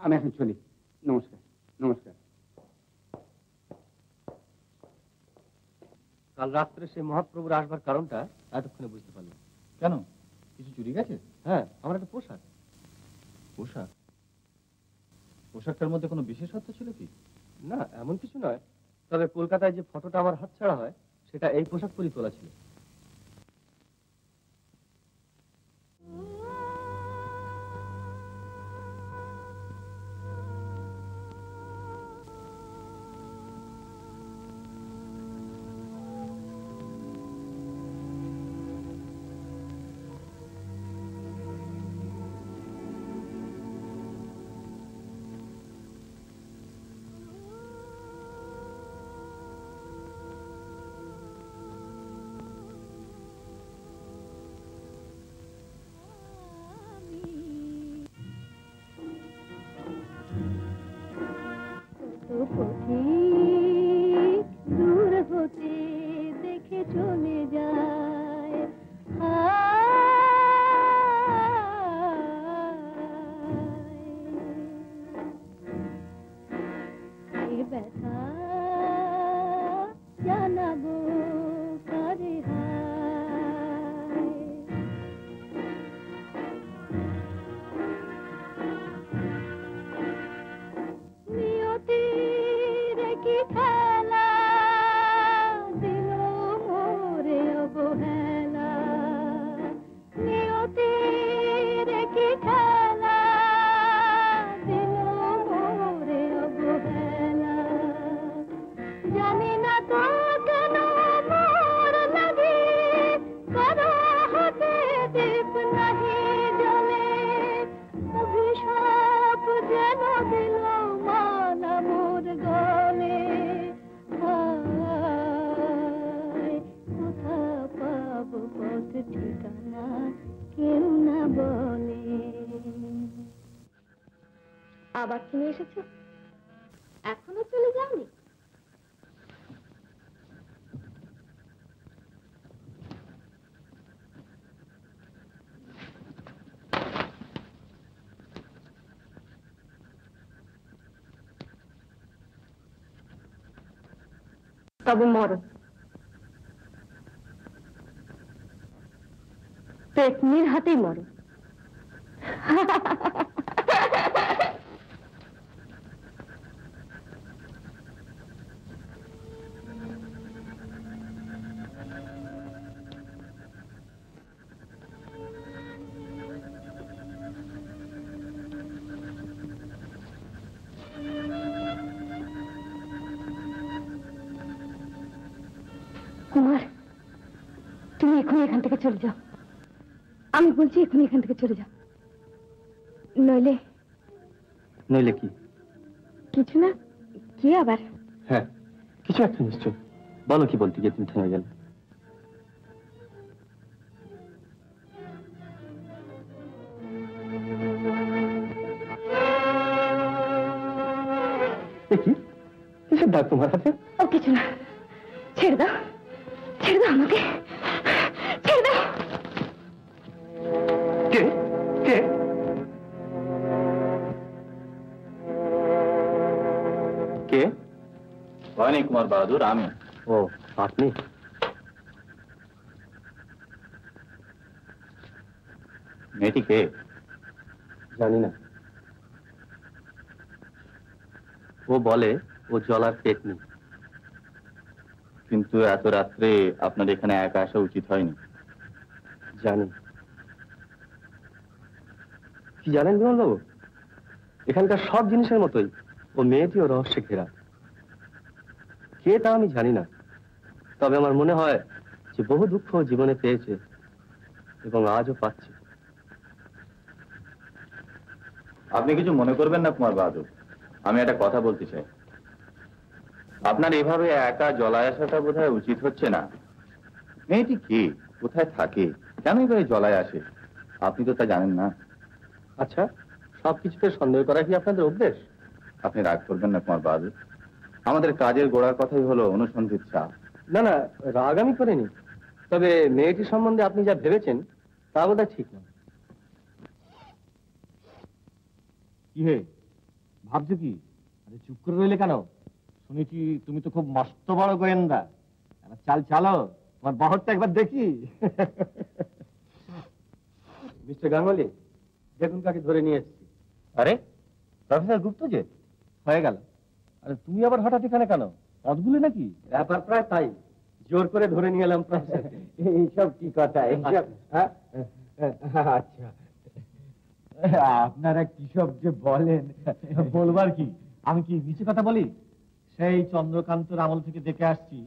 আমি এখন চলি। নমস্কার। নমস্কার। কাল রাত্রে সেই মহাপ্রভুর আসবার কারণটা এতক্ষণে বুঝতে পারলাম। কেন, কিছু চুরি গেছে? হ্যাঁ, আমার একটা পোশাক। পোশাক? পোশাকটার মধ্যে কোনো বিশেষত্ব ছিল কি? না, এমন কিছু নয়। তবে কলকাতায় যে ফটোটা আমার হাতছাড়া হয়, সেটা এই পোশাক পরেই তোলা ছিল। দূর হতে দেখে চলে যায়, এ ব্যথা জানাবো কারে নিয়তির কি খেলা দিল মোরে অবহেলা, নিয়তির কি খেলা দিল মোরে অবহেলা, জানি না তো কেন মোর লাগে কারো হাতে দীপ নাহি জ্বলে, অভিশাপ যেন দিল মালা মোর গলে, কোথা পাবো পথ ঠিকানা কেউ না বলে। আবার তুমি এসেছো? এখনো চলে যাওনি? তবে মরো, পেতনির হাতেই মরো। কুমার, তুমি এখনই এখান থেকে চলে যাও। আমি বলছি এখনই এখান থেকে চলে যাও, নইলে। নইলে কি? কিছু না। কি আবার? হ্যাঁ, কিছু একটা নিশ্চয়। বলো, কি বলতে গিয়ে তুমি থেমে গেলে? কি কিসের ডাক তোমার হাতে? ও কিছু না, ছেড়ে দাও, ছেড়ে দাও আমাকে, ছেড়ে দাও। কে কে? কে? ভবানী কুমার বাহাদুর, আমি। ও, আপনি? মেয়েটি কে? জানি না। ও বলে ও জলার পেট নেই। কিন্তু এত রাত্রে আপনার এখানে একা আসা উচিত হয়নি। জানি। কি জানেন বিমলবাবু, এখানকার সব জিনিসের মতোই ও মেয়েটিও রহস্যে ঘেরা। কে তা আমি জানি না, তবে আমার মনে হয় যে বহু দুঃখ জীবনে পেয়েছে এবং আজও পাচ্ছে। আপনি কিছু মনে করবেন না কুমার বাহাদুর, আমি একটা কথা বলতে চাই। আপনার এভাবে একা জলায় আসাটা বোধহয় উচিত হচ্ছে না। মেয়েটি কে, কোথায় থাকে, কেন এভাবে জলায় আসে, আপনি তো তা জানেন না। আচ্ছা, সবকিছুতে সন্দেহ করা কি আপনাদের অভ্যেস? আপনি রাগ করবেন না কুমার বাহাদুর, আমাদের কাজের গোড়ার কথাই হলো অনুসন্ধিত চাপ। না না, রাগ আমি করিনি, তবে মেয়েটি সম্বন্ধে আপনি যা ভেবেছেন তা বোধহয় ঠিক না। কি হে, ভাবছো কি? আরে চুপ করে রইলে কেন? শুনেছি তুমি তো খুব মস্ত বড় গোয়েন্দা। এবার চাল চালো, তোমার বহরটা একবার দেখি। মিস্টার গাঙ্গুলি, দেখুন কাকে ধরে নিয়ে এসেছি। আরে প্রফেসর গুপ্ত যে হয়ে গেল। আরে তুমি আবার হঠাৎ এখানে কেন? পদগুলো নাকি? ব্যাপার প্রায় তাই, জোর করে ধরে নিয়ে এলাম। এইসব কি কথা? এইসব আচ্ছা, আপনারা কি সব যে বলেন, বলবার কি? আমি কি নিচে কথা বলি? সেই চন্দ্রকান্তর আমল থেকে দেখে আসছি,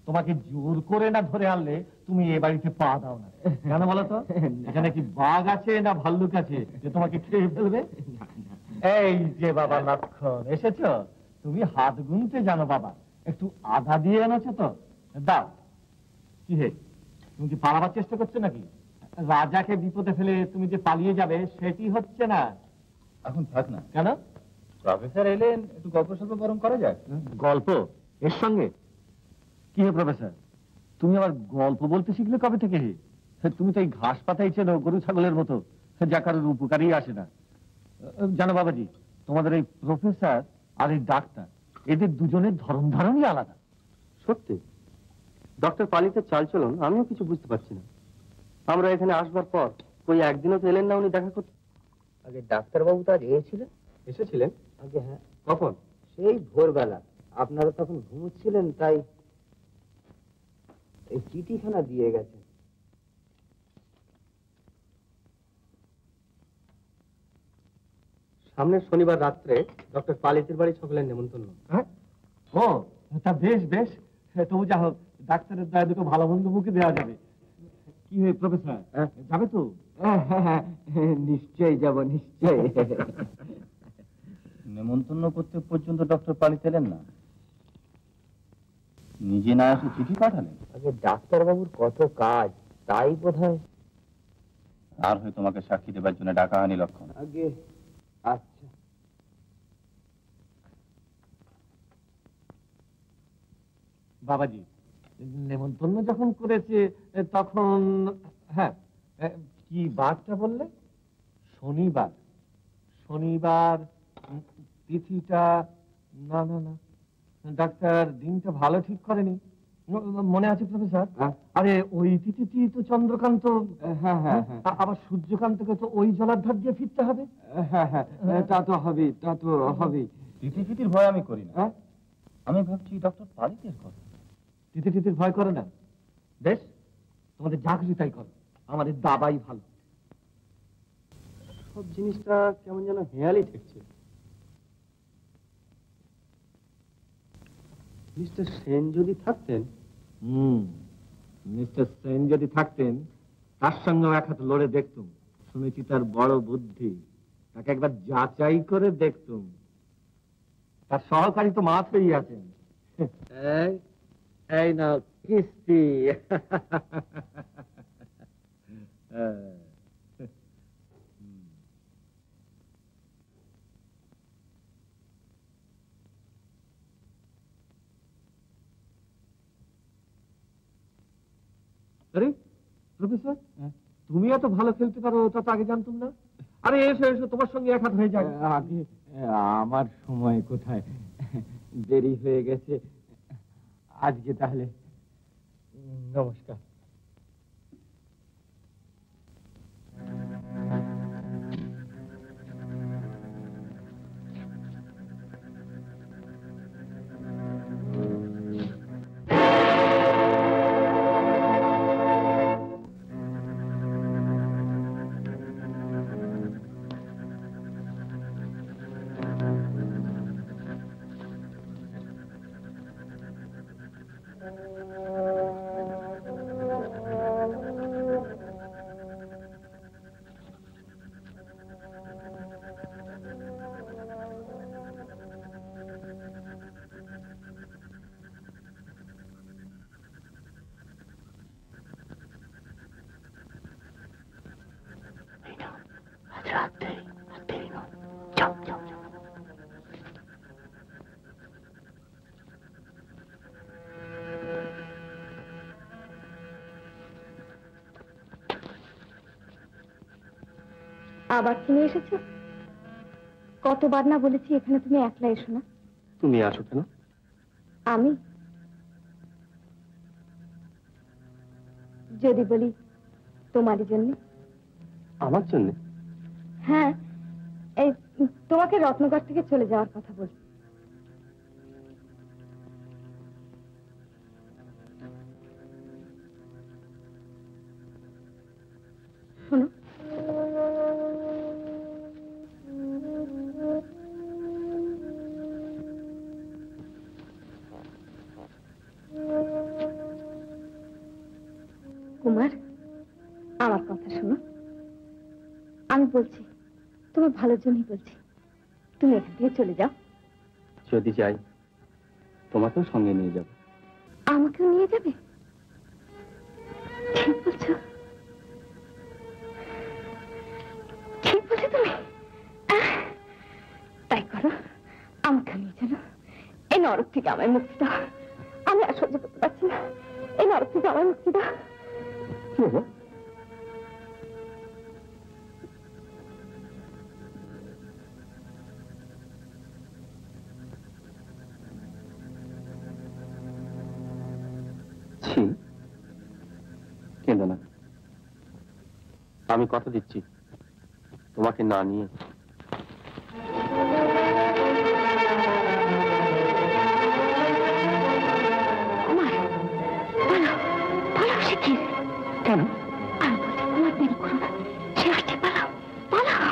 তোমাকে জোর করে না ধরে আনলে তুমি এ বাড়িতে পা দাও না। কেন বলো তো? এখানে কি বাঘ আছে না ভাল্লুক আছে যে তোমাকে খেয়ে ফেলবে? এই যে বাবা লক্ষণ, এসেছো? তুমি হাত গুনতে জানো বাবা, একটু আধা দিয়ে এনেছো তো, দাও। কি হে, তুমি কি পালাবার চেষ্টা করছো নাকি? রাজাকে বিপদে ফেলে তুমি যে পালিয়ে যাবে সেটি হচ্ছে না। এখন থাক না। কেন? প্রফেসর এলেন, একটু গল্প সল্প বরং করা যাক। গল্প এর সঙ্গে? কি হে প্রফেসর, তুমি আবার গল্প বলতে শিখলে কবে থেকে? তুমি তো এই ঘাস পাতাই চেনো গরু ছাগলের মতো, যা কারোর উপকারই আসে না। জানো বাবাজি, তোমাদের এই প্রফেসর আর এই ডাক্তার, এদের দুজনের ধরন ধারণই আলাদা। সত্যি? ডক্টর পালিতের চালচলন আমিও কিছু বুঝতে পারছি না। আমরা এখানে আসবার পর ওই একদিনও তো এলেন না উনি দেখা করতে। আগে ডাক্তারবাবু তো আজ এসেছিলেন? এসেছিলেন? আগে হ্যাঁ, কখন? সেই ভোরবেলা। আপনারা তখন ঘুমোচ্ছিলেন, তাই এই চিঠিখানা দিয়ে গেছেন। সামনের শনিবার রাত্রে ডক্টর পালিতের বাড়ি সকলের নেমন্তন্ন। হ্যাঁ? ও তা বেশ বেশ, তবু যা হোক, ডাক্তারের দয়া দুটো ভালো মন্দ মুখে দেওয়া যাবে। কি হয়ে প্রফেসর, যাবে তো? নিশ্চয়ই যাব, নিশ্চয়ই। নেমন্তন্ন করতে পর্যন্ত ডক্টর পালিত এলেন না, নিজে না এসে চিঠি পাঠালেন। আগে ডাক্তারবাবুর কত কাজ, তাই বোধহয়। আর হয়তো তোমাকে সাক্ষী দেবার জন্য ডাকা হয়নি লক্ষণ। আগে আচ্ছা, বাবাজি নেমন্তন্ন যখন করেছে তখন, হ্যাঁ, কি বারটা বললে? শনিবার। শনিবার তিথিটা, না না না, ডাক্তার দিনটা ভালো ঠিক করেনি। মনে আছে প্রফেসর? আরে ওই তিথিটি তো চন্দ্রকান্ত, হ্যাঁ হ্যাঁ, আবার সূর্যকান্তকে তো ওই জলাধার দিয়ে ফিরতে হবে। হ্যাঁ হ্যাঁ, তা তো হবে, তা তো হবে। তিথি ফিতির ভয় আমি করি না, আমি ভাবছি ডক্টর পালিতের কথা। তিথি তিথির ভয় করে না? বেশ, তোমাদের যা খুশি তাই করো, আমাদের দাবাই ভালো। সব জিনিসটা কেমন যেন হেয়ালি ঠেকছে। মিস্টার সেন যদি থাকতেন। মিস্টার সেন যদি থাকতেন তার সঙ্গে এক হাত লড়ে দেখতুম। শুনেছি তার বড় বুদ্ধি, তাকে একবার যাচাই করে দেখতুম। তার সহকারী তো মাত্রই আছেন। এই না কিস্তি। আরে প্রফেসর, তুমি এত ভালো খেলতে পারো তা তো আগে জানতাম না। আরে এসো এসো, তোমার সঙ্গে এক হাত হয়ে যাক। আগে আমার সময় কোথায়, দেরি হয়ে গেছে আজকে। তাহলে নমস্কার। আবার তুমি এসেছো? কতবার না বলেছি এখানে তুমি একলা এসো না। তুমি আসো কেন? আমি যদি বলি তোমারই জন্য। আমার জন্য? হ্যাঁ, এই তোমাকে রত্নগর থেকে চলে যাওয়ার কথা বলছি। শোনো, কুমার, আমার কথা শোনো। আমি বলছি, তোমার ভালোর জন্যই বলছি, তুমি এখান থেকে চলে যাও। যদি যাই তোমাকেও সঙ্গে নিয়ে যাব। আমাকেও নিয়ে যাবে? ঠিক বলছো, ঠিক বলছো তুমি। তাই করো, আমাকে নিয়ে চলো। এই নরক থেকে আমায় মুক্তি দাও। আমি আর সহ্য করতে পারছি না। এই নরক থেকে আমায় মুক্তি দাও। কি হলো? কেঁদো না, আমি কথা দিচ্ছি তোমাকে না নিয়ে কেন? আমি বলছি কুমার, দেরি করো না, সে আসছে, পালাও পালাও।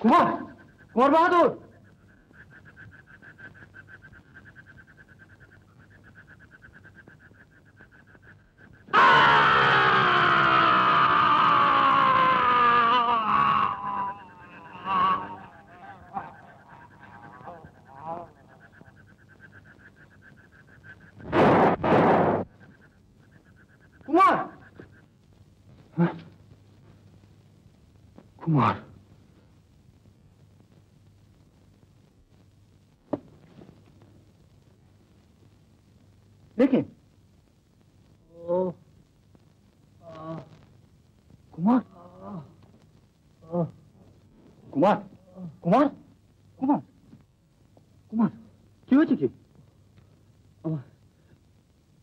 কুমার, কুমার বাহাদুর। কুমার, দেখে কুমার, কুমার, কুমার, কুমার, কুমার, কি হয়েছে? কি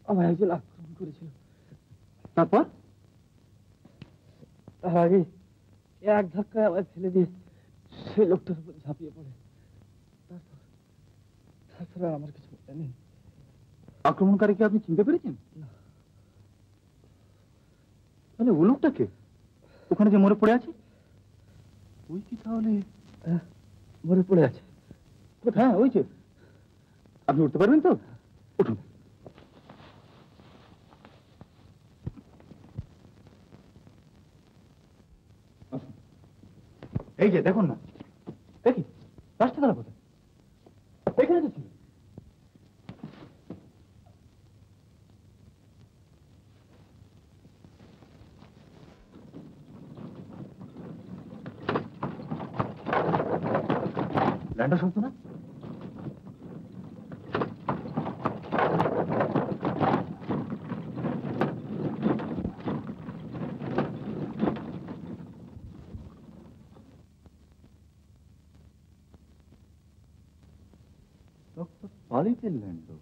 আমার একজন আক্রমণ করেছিল, তারপর? তার আগে এক ধাক্কায় আমায় ফেলে দিয়ে সেই লোকটার উপর ঝাঁপিয়ে পড়ে। তারপর আর আমার কিছু মনে নেই। আক্রমণকারীকে আপনি চিনতে পেরেছেন? তাহলে ও লোকটাকে ওখানে যে মরে পড়ে আছে, ওই কি তাহলে? মরে পড়ে আছে। হ্যাঁ, ওই যে। আপনি উঠতে পারবেন তো? উঠুন। এই যে দেখুন না, দেখি রাস্তাটা কোথায়? এখানে তো ছিল। ল্যান্ডার শব্দ না? পালিতের ল্যান্ডার।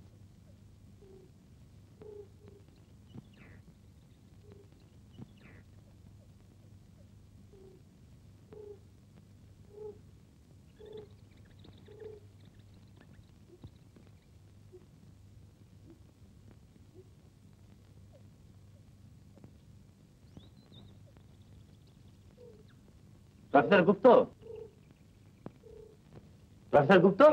প্রফেসর গুপ্ত, প্রফেসর গুপ্ত,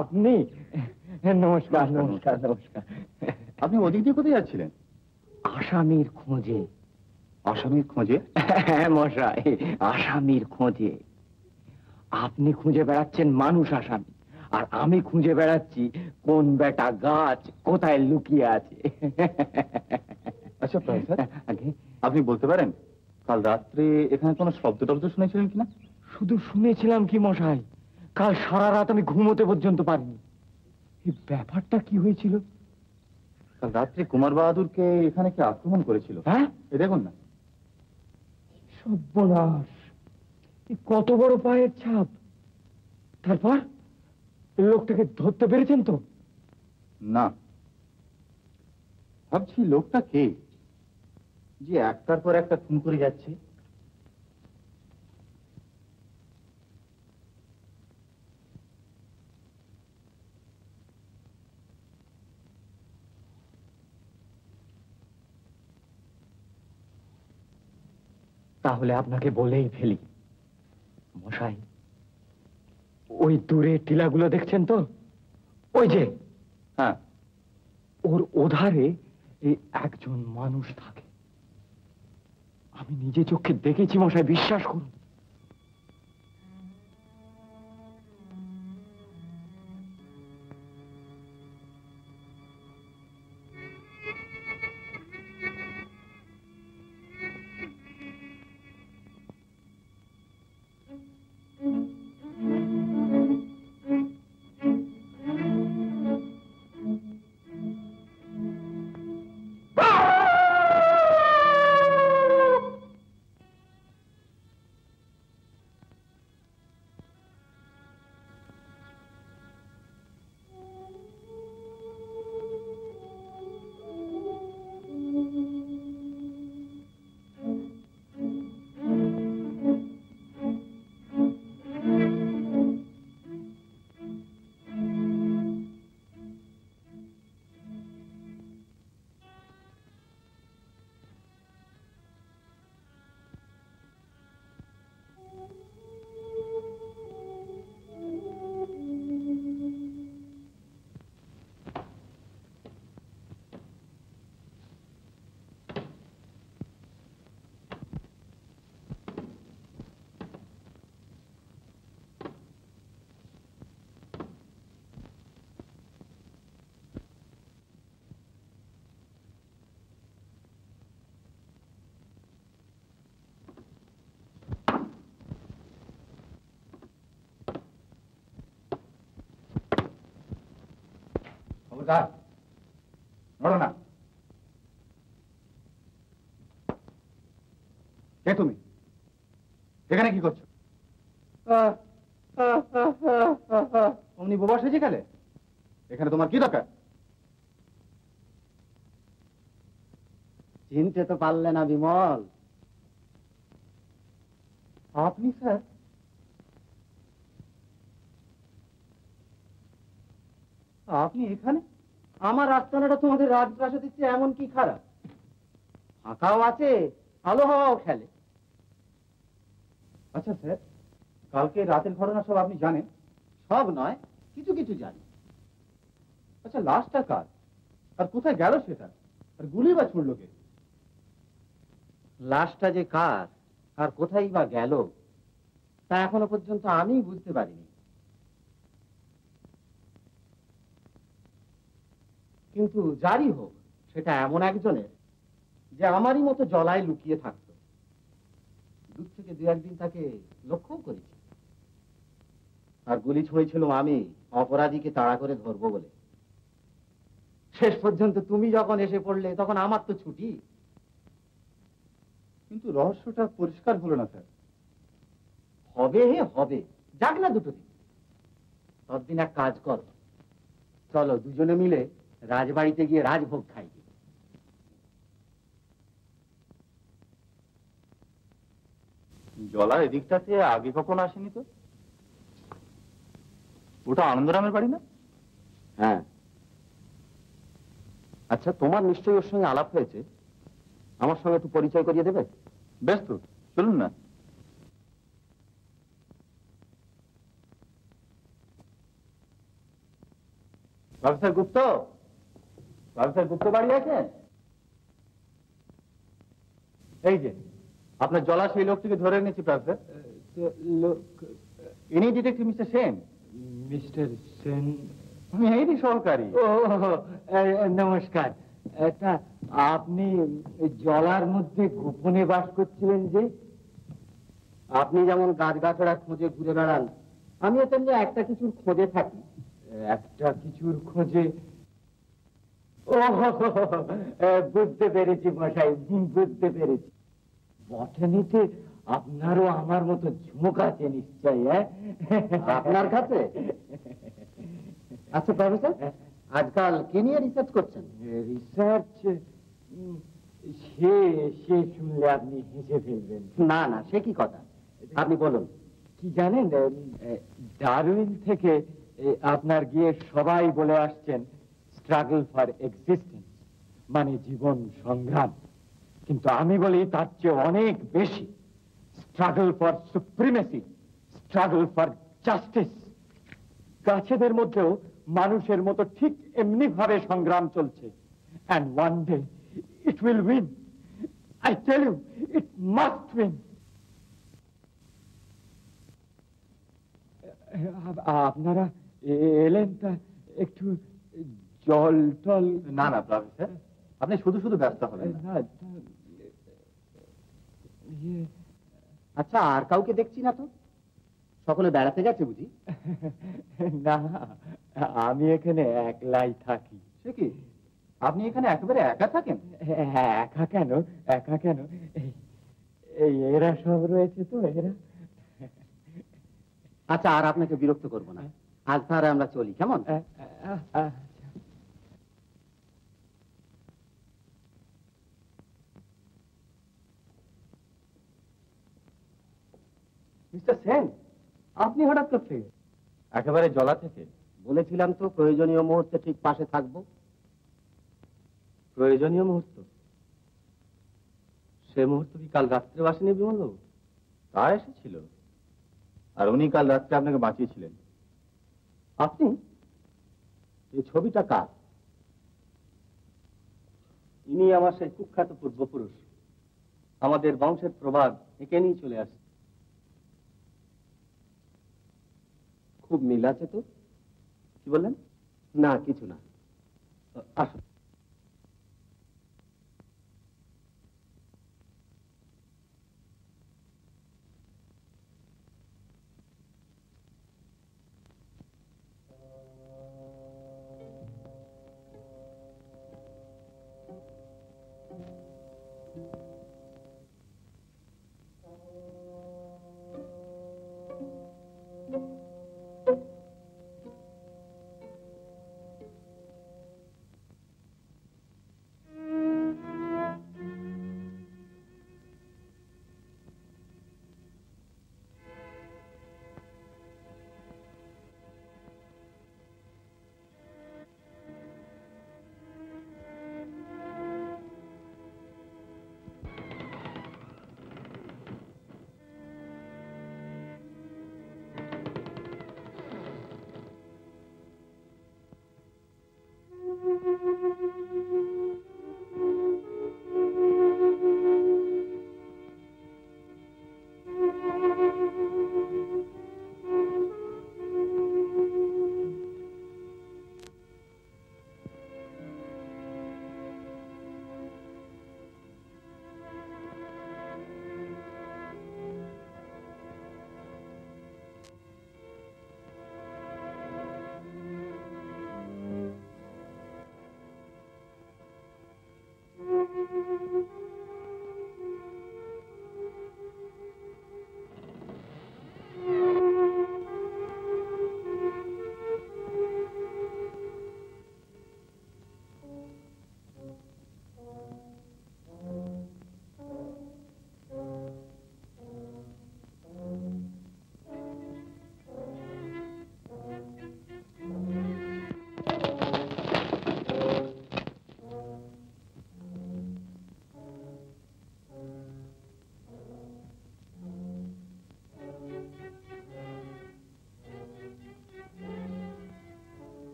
আপনি? নমস্কার, নমস্কার, নমস্কার। আপনি ওদিক দিয়ে কোথায় যাচ্ছিলেন? আসামির খোঁজে। আসামির খোঁজে? হ্যাঁ মশাই, আসামির খোঁজে। আপনি খুঁজে বেড়াচ্ছেন মানুষ আসামি, আর আমি খুঁজে বেড়াচ্ছি কোন বেটা গাছ কোথায় লুকিয়ে আছে। আচ্ছা প্রফেসর, আপনি বলতে পারেন কাল রাত্রে এখানে কোনো শব্দ টব্দ শুনেছিলেন কিনা? শুধু শুনেছিলাম কি মশাই, কাল সারা রাত আমি ঘুমোতে পর্যন্ত পারিনি। এই ব্যাপারটা কি হয়েছিল? কাল রাত্রে কুমার বাহাদুরকে এখানে কে আক্রমণ করেছিল? হ্যাঁ, এ দেখুন না। সর্বনাশ, কত বড় পায়ের ছাপ! তারপর লোকটাকে ধরতে পেরেছেন তো? না, ভাবছি লোকটা কে যে একটার পর একটা খুন করে যাচ্ছে। তাহলে আপনাকে বলেই ফেলি মশাই, ওই দূরে টিলাগুলো দেখছেন তো, ওই যে, হ্যাঁ, ওর ওধারে এই একজন মানুষ থাকে। আমি নিজে চোখে দেখেছি মশাই, বিশ্বাস করুন। খবরদার নড়ো না। কে তুমি? এখানে কি করছো? অমনি বোবা সেজে গেলে? এখানে তোমার কি দরকার? চিনতে তো পারলে না বিমল? আপনি স্যার? আপনি এখানে? আমার আস্তানাটা তোমাদের রাজপ্রাসাদের চেয়ে এমন কি খারাপ? ফাঁকাও আছে, আলো হাওয়াও খেলে। আচ্ছা স্যার, কালকে রাতের ঘটনা সব আপনি জানেন? সব নয়, কিছু কিছু জানি। আচ্ছা, লাশটা কার আর কোথায় গেল সেটা? আর গুলি বা ছুড়ল কে? লাশটা যে কার আর কোথায় বা গেল তা এখনো পর্যন্ত আমি বুঝতে পারিনি। কিন্তু যারই হোক, সেটা এমন একজনের যে আমারই মতো জলায় লুকিয়ে থাকতো। দূর থেকে দু একদিন তাকে লক্ষ্যও করেছি। আর গুলি ছুঁড়েছিল আমি অপরাধীকে তাড়া করে ধরবো বলে। শেষ পর্যন্ত তুমি যখন এসে পড়লে তখন আমার তো ছুটি। কিন্তু রহস্যটা পরিষ্কার হলো না স্যার। হবে হবে, যাক না দুটো দিন। ততদিন এক কাজ কর, চলো দুজনে মিলে রাজবাড়িতে গিয়ে রাজভোগ খাই। জলা এদিকটাতে আগে কখন আসেনি তো? ওটা আনন্দরামের বাড়ি না? হ্যাঁ। আচ্ছা, তোমার নিশ্চয়ই ওর সঙ্গে আলাপ হয়েছে, আমার সঙ্গে একটু পরিচয় করিয়ে দেবে? বেশ তো, চলুন না। প্রফেসর গুপ্ত, প্রফেসর গুপ্ত বাড়ি আছেন? এই যে আপনার জলা সেই লোকটিকে ধরে এনেছি প্রফেসর। ইনি detective mister Sen. Mister Sen? আমি এই সহকারী। ও নমস্কার। তা আপনি জলার মধ্যে গোপনে বাস করছিলেন যে? আপনি যেমন গাছগাছড়া খোঁজে ঘুরে বেড়ান, আমিও তেমনি একটা কিছুর খোঁজে থাকি। একটা কিছুর খোঁজে? ও বুঝতে পেরেছি মশাই, বুঝতে পেরেছি। বটানিতে আপনারও আমার মতো ঝুঁক আছে নিশ্চয়ই? আপনার কাছে? আচ্ছা প্রফেসর, আজকাল কি নিয়ে রিসার্চ করছেন? রিসার্চ? সে সে শুনলে আপনি হেসে ফেলবেন। না না, সে কি কথা, আপনি বলুন। কি জানেন, ডারউইন থেকে আপনার গিয়ে সবাই বলে আসছেন স্ট্রাগল ফর এক্সিস্টেন্স, মানে জীবন সংগ্রাম। কিন্তু আমি বলি তার চেয়ে অনেক বেশি, struggle for supremacy, struggle for justice. গাছেদের মধ্যেও মানুষের মতো ঠিক এমনি ভাবে সংগ্রাম চলছে। And one day it will win. I tell you, it must win. আপনারা এলেন, তা একটু জল টল? না না প্রফেসর, আপনি শুধু শুধু ব্যস্ত হবেন না। আচ্ছা, আর কাউকে দেখছি না তো, সকলে বেড়াতে গেছে বুঝি? না, আমি এখানে একলাই থাকি। সে কি, আপনি এখানে একেবারে একা থাকেন? একা কেন, একা কেন, এই এরা সব রয়েছে তো, এরা। আচ্ছা, আর আপনাকে বিরক্ত করবো না, আজ তাহলে আমরা চলি, কেমন? মিস্টার সেন, আপনি হঠাৎ করতে? একেবারে জলা থেকে। বলেছিলাম তো প্রয়োজনীয় মুহূর্তে ঠিক পাশে থাকবো। প্রয়োজনীয় মুহূর্ত? সে মুহূর্ত কি কাল রাত্রে আসেনি বিমলবাবু? তা এসেছিল, আর উনি কাল রাত্রে আপনাকে বাঁচিয়েছিলেন। আপনি? এই ছবিটা কার? ইনি আমার সেই কুখ্যাত পূর্বপুরুষ, আমাদের বংশের প্রবাদ একে নিয়ে চলে আসে। খুব মিল আছে তো। কি বললেন? না, কিছু না। আসুন।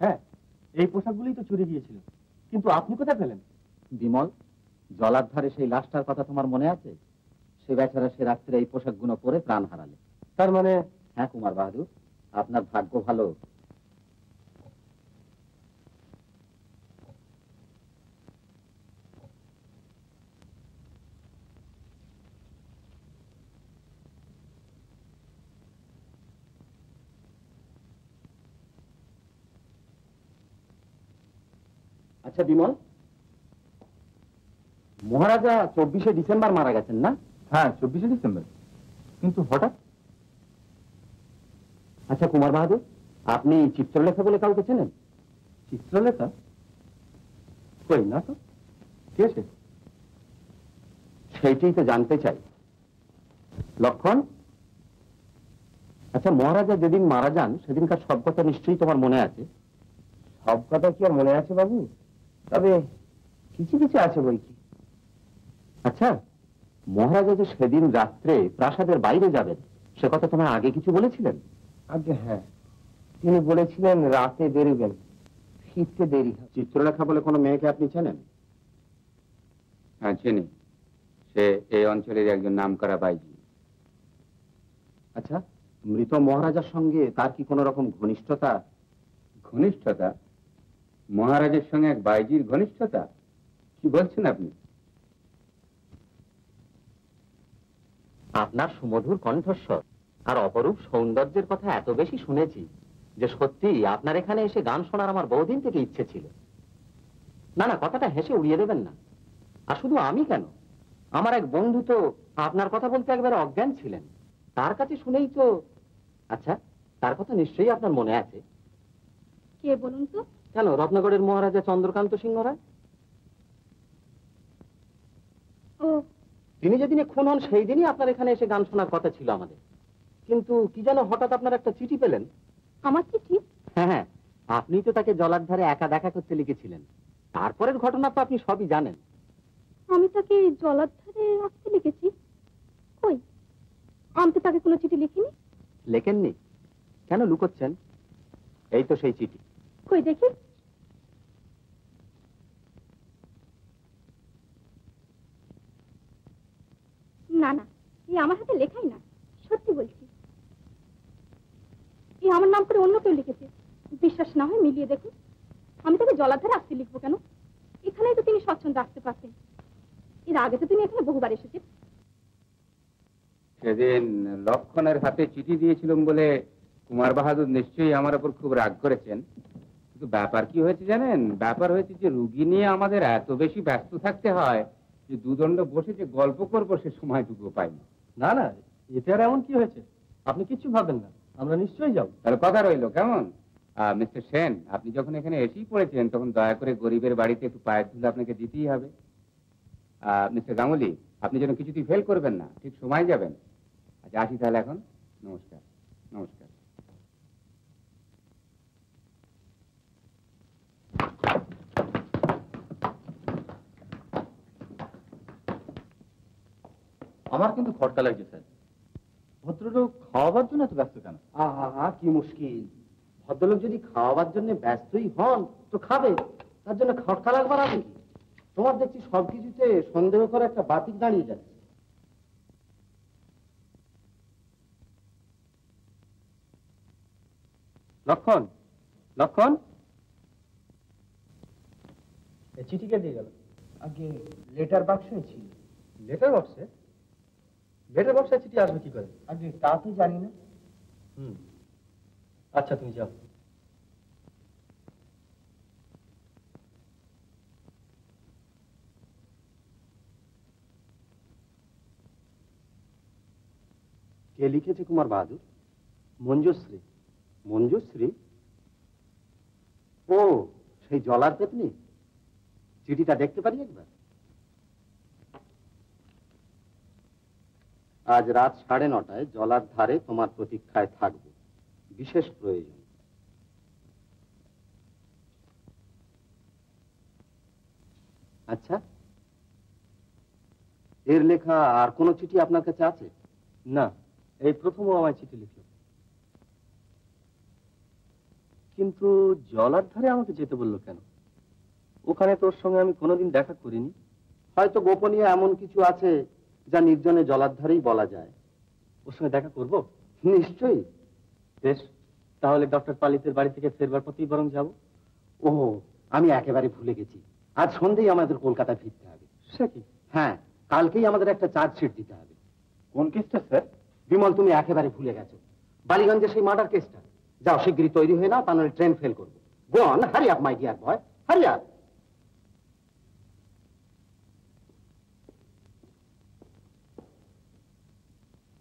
হ্যাঁ, এই পোশাকগুলোই তো চুরি গিয়েছিল, কিন্তু আপনি কোথায় পেলেন? বিমল, জলার ধারে সেই লাশটার কথা তোমার মনে আছে? সে বেচারা সে রাত্রে এই পোশাকগুলো পরে প্রাণ হারালে। তার মানে? হ্যাঁ কুমার বাহাদুর, আপনার ভাগ্য ভালো। আচ্ছা বিমল, মহারাজা 24শে ডিসেম্বর মারা গেছেন না? হ্যাঁ, 24শে ডিসেম্বর। কিন্তু হঠাৎ? আচ্ছা কুমার বাহাদুর, আপনি চিত্রলেখা বলে কাউকে চেনেন? চিত্রলেখা? কই না তো, কে সে? সেইটাই তো জানতে চাই। লক্ষণ, আচ্ছা মহারাজা যেদিন মারা যান সেদিনকার সব কথা নিশ্চয়ই তোমার মনে আছে? সব কথা কি আর মনে আছে বাবু? তবে কিছু কিছু আছে বই কি। আচ্ছা, মহারাজা যে সেদিন রাত্রে প্রাসাদের বাইরে যাবেন সে কথা তোমায় আগে কিছু বলেছিলেন? আগে হ্যাঁ, তিনি বলেছিলেন রাতে বেরোবেন, ফিরতে দেরি হবে। চিত্রলেখা বলে কোনো মেয়েকে আপনি চেনেন? হ্যাঁ চিনি, সে এই অঞ্চলের একজন নামকরা বাইজি। আচ্ছা, মৃত মহারাজার সঙ্গে তার কি কোনো রকম ঘনিষ্ঠতা? ঘনিষ্ঠতা? মহারাজের সঙ্গে এক বাইজির ঘনিষ্ঠতা? কি বলছেন আপনি? আপনার সুমধুর কণ্ঠস্বর আর অপরূপ সৌন্দর্যের কথা এত বেশি শুনেছি যে সত্যি আপনার এখানে এসে গান শোনার আমার বহুদিন থেকে ইচ্ছে ছিল। না না, কথাটা হেসে উড়িয়ে দেবেন না। আর শুধু আমি কেন, আমার এক বন্ধু তো আপনার কথা বলতে একবারে অজ্ঞান ছিলেন, তার কাছে শুনেই তো। আচ্ছা, তার কথা নিশ্চয়ই আপনার মনে আছে। কে বলুন তো? কেন, রত্নগড়ের মহারাজা চন্দ্রকান্ত সিংহ রায়। ও, তিনি যেদিনে খুন হন সেই দিনই আপনার এখানে এসে গান শোনার কথা ছিল আমাদের। কিন্তু কি যেন হঠাৎ আপনার একটা চিঠি পেলেন। আমার চিঠি? হ্যাঁ হ্যাঁ, আপনি তো তাকে জলার ধারে একা দেখা করতে লিখেছিলেন। তারপরের ঘটনা তো আপনি সবই জানেন। আমি তাকে জলার ধারে আসতে লিখেছি? কই, আমি তো তাকে কোনো চিঠি লিখিনি। লেখেননি? কেন লুকোচ্ছেন? এই তো সেই চিঠি। কই দেখি। না না, এই আমার হাতে লেখাই না, সত্যি বলছি। এই আমার নাম করে অন্য কেউ লিখেছে। বিশ্বাস না হয় মিলিয়ে দেখুন। আমি তাকে জলাধারে আসতে লিখবো কেন? এখানেই তো তিনি স্বচ্ছন্দ আসতে পারতেন। এর আগে তো তিনি এখানে বহুবার এসেছেন। সেদিন লক্ষণের হাতে চিঠি দিয়েছিলাম বলে কুমার বাহাদুর নিশ্চয়ই আমার উপর খুব রাগ করেছেন। কিন্তু ব্যাপার কি হয়েছে জানেন? ব্যাপার হয়েছে যে রুগী নিয়ে আমাদের এত বেশি ব্যস্ত থাকতে হয় যে দুদণ্ড বসে যে গল্প করবো সে সময়টুকু পাই না। না না, এতে আর এমন কি হয়েছে? আপনি কিচ্ছু ভাবেন না, আমরা নিশ্চয়ই যাব। তাহলে কথা রইলো কেমন? মিস্টার সেন, আপনি যখন এখানে এসেই পড়েছেন তখন দয়া করে গরিবের বাড়িতে একটু পায়ের ধুলো আপনাকে দিতেই হবে। মিস্টার গাঙ্গুলি, আপনি যেন কিছুতেই ফেল করবেন না, ঠিক সময় যাবেন। আচ্ছা আসি তাহলে এখন। নমস্কার। নমস্কার। আমার কিন্তু খটকা লাগছে স্যার। ভদ্রলোক খাওয়াবার জন্য এত ব্যস্ত কেন? আহা, কি মুশকিল। ভদ্রলোক যদি খাওয়াবার জন্য ব্যস্তই হন তো খাবে, তার জন্য খটকা লাগবার আছে কি? তোমার দেখছি সবকিছুতে সন্দেহ করে একটা বাতিক দাঁড়িয়ে যাচ্ছে। লক্ষণ, লক্ষণ, চিঠি কে দিয়ে গেল? আগে লেটার বাক্সে ছিল। লেটার বক্সে? লেটার বক্সে চিঠি আসবে কি করে? আগে তা তো জানি না। আচ্ছা তুমি যাও। কে লিখেছে কুমার বাহাদুর? মঞ্জুশ্রী। মঞ্জুশ্রী? ও, সেই জলার পেতনি। চিঠিটা দেখতে পারি একবার? আজ রাত 9:30 জলার ধারে তোমার প্রতীক্ষায় থাকবো, বিশেষ প্রয়োজন। আচ্ছা, এর লেখা আর কোনো চিঠি আপনার কাছে আছে? না, এই প্রথম আমায় চিঠি লিখল। কিন্তু জলার ধারে আমাকে যেতে বললো কেন? ওখানে তোর সঙ্গে আমি কোনোদিন দেখা করিনি। হয়তো গোপনীয় এমন কিছু আছে যা নির্জনে জলার ধারেই বলা যায়। ওর সঙ্গে দেখা করব? নিশ্চয়ই। বেশ, তাহলে ডক্টর পালিতের বাড়ি থেকে ফেরবার পথেই বরং যাব। ও, আমি একেবারে ভুলে গেছি, আজ সন্ধ্যেই আমাদের কলকাতা ফিরতে হবে। সে কি? হ্যাঁ, কালকেই আমাদের একটা চার্জশিট দিতে হবে। কোন কেসটা স্যার? বিমল, তুমি একেবারে ভুলে গেছো, বালিগঞ্জের সেই মার্ডার কেসটা। যাও শিগগিরই তৈরি হয়ে নাও, তা নাহলে ট্রেন ফেল করবো। Go on, hurry up my dear boy, hurry up.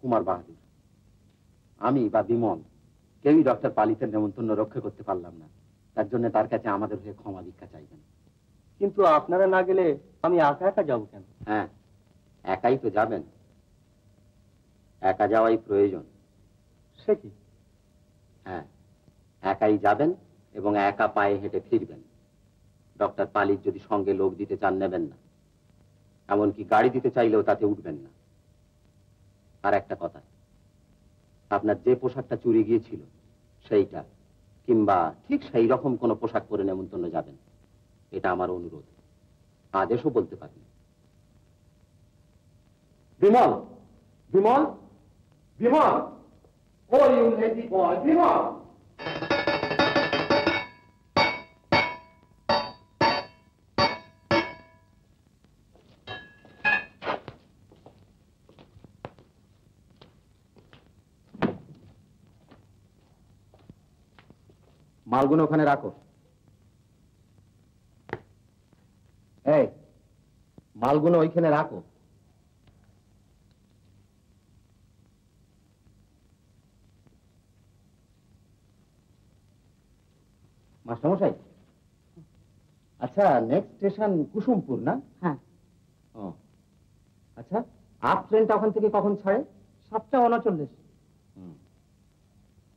Kumar বাহাদুর, আমি বা বিমল কেউই ডক্টর পালিতের নেমন্তন্ন রক্ষা করতে পারলাম না। তার জন্য তার কাছে আমাদের হয়ে ক্ষমা ভিক্ষা চাইবেন। কিন্তু আপনারা না গেলে আমি একা একা যাবো কেন? হ্যাঁ, একাই তো যাবেন, একা যাওয়াই প্রয়োজন। সে কি? হ্যাঁ, একাই যাবেন এবং একা পায়ে হেঁটে ফিরবেন। ডক্টর পালিত যদি সঙ্গে লোক দিতে চান নেবেন না, এমনকি গাড়ি দিতে চাইলেও তাতে উঠবেন না। আর একটা কথা, আপনার যে পোশাকটা চুরি গিয়েছিল সেইটা কিংবা ঠিক সেই রকম কোনো পোশাক পরে নেমন্তন্ন যাবেন, এটা আমার অনুরোধ। আদেশও বলতে পারেন। বিমল, বিমল, বিমল, ও ইউ লেডি বয়, বিমল। মালগুলো ওখানে রাখো। এই মালগুলো ওইখানে রাখো। মাস্টারমশাই, আচ্ছা নেক্সট স্টেশন কুসুমপুর না? হ্যাঁ। ও আচ্ছা, আপ ট্রেনটা ওখান থেকে কখন ছাড়ে? 7:39।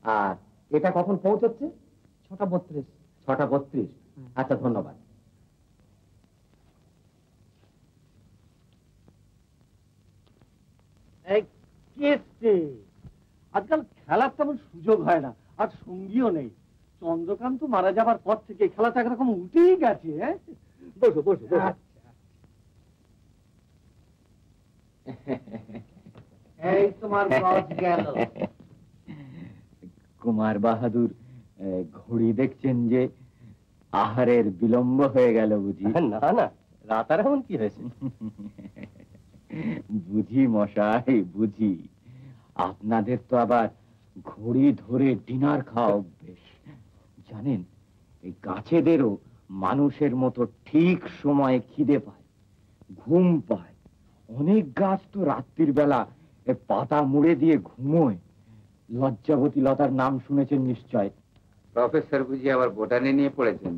আর এটা কখন পৌঁছচ্ছে? 6:32। 6:32। আচ্ছা, ধন্যবাদ। আজকাল খেলার তেমন সুযোগ হয় না, আর সঙ্গীও নেই। চন্দ্রকান্ত মারা যাবার পর থেকে খেলাটা একরকম উঠেই গেছে। বসো বসো বসো। এই তোমার বস গেল। কুমার বাহাদুর, ঘড়ি দেখছেন যে আহারের বিলম্ব হয়ে গেল বুঝি? না না, রাত আর এমন কি হয়েছে? বুঝি মশাই, বুঝি। আপনাদের তো আবার ঘড়ি ধরে ডিনার খাওয়া অভ্যেস। জানেন, এই গাছেদেরও মানুষের মতো ঠিক সময়ে খিদে পায়, ঘুম পায়। অনেক গাছ তো রাত্রির বেলা পাতা মুড়ে দিয়ে ঘুমোয়। লজ্জাবতী লতার নাম শুনেছেন নিশ্চয়। প্রফেসর বুঝি আবার বোটানি নিয়ে পড়েছেন?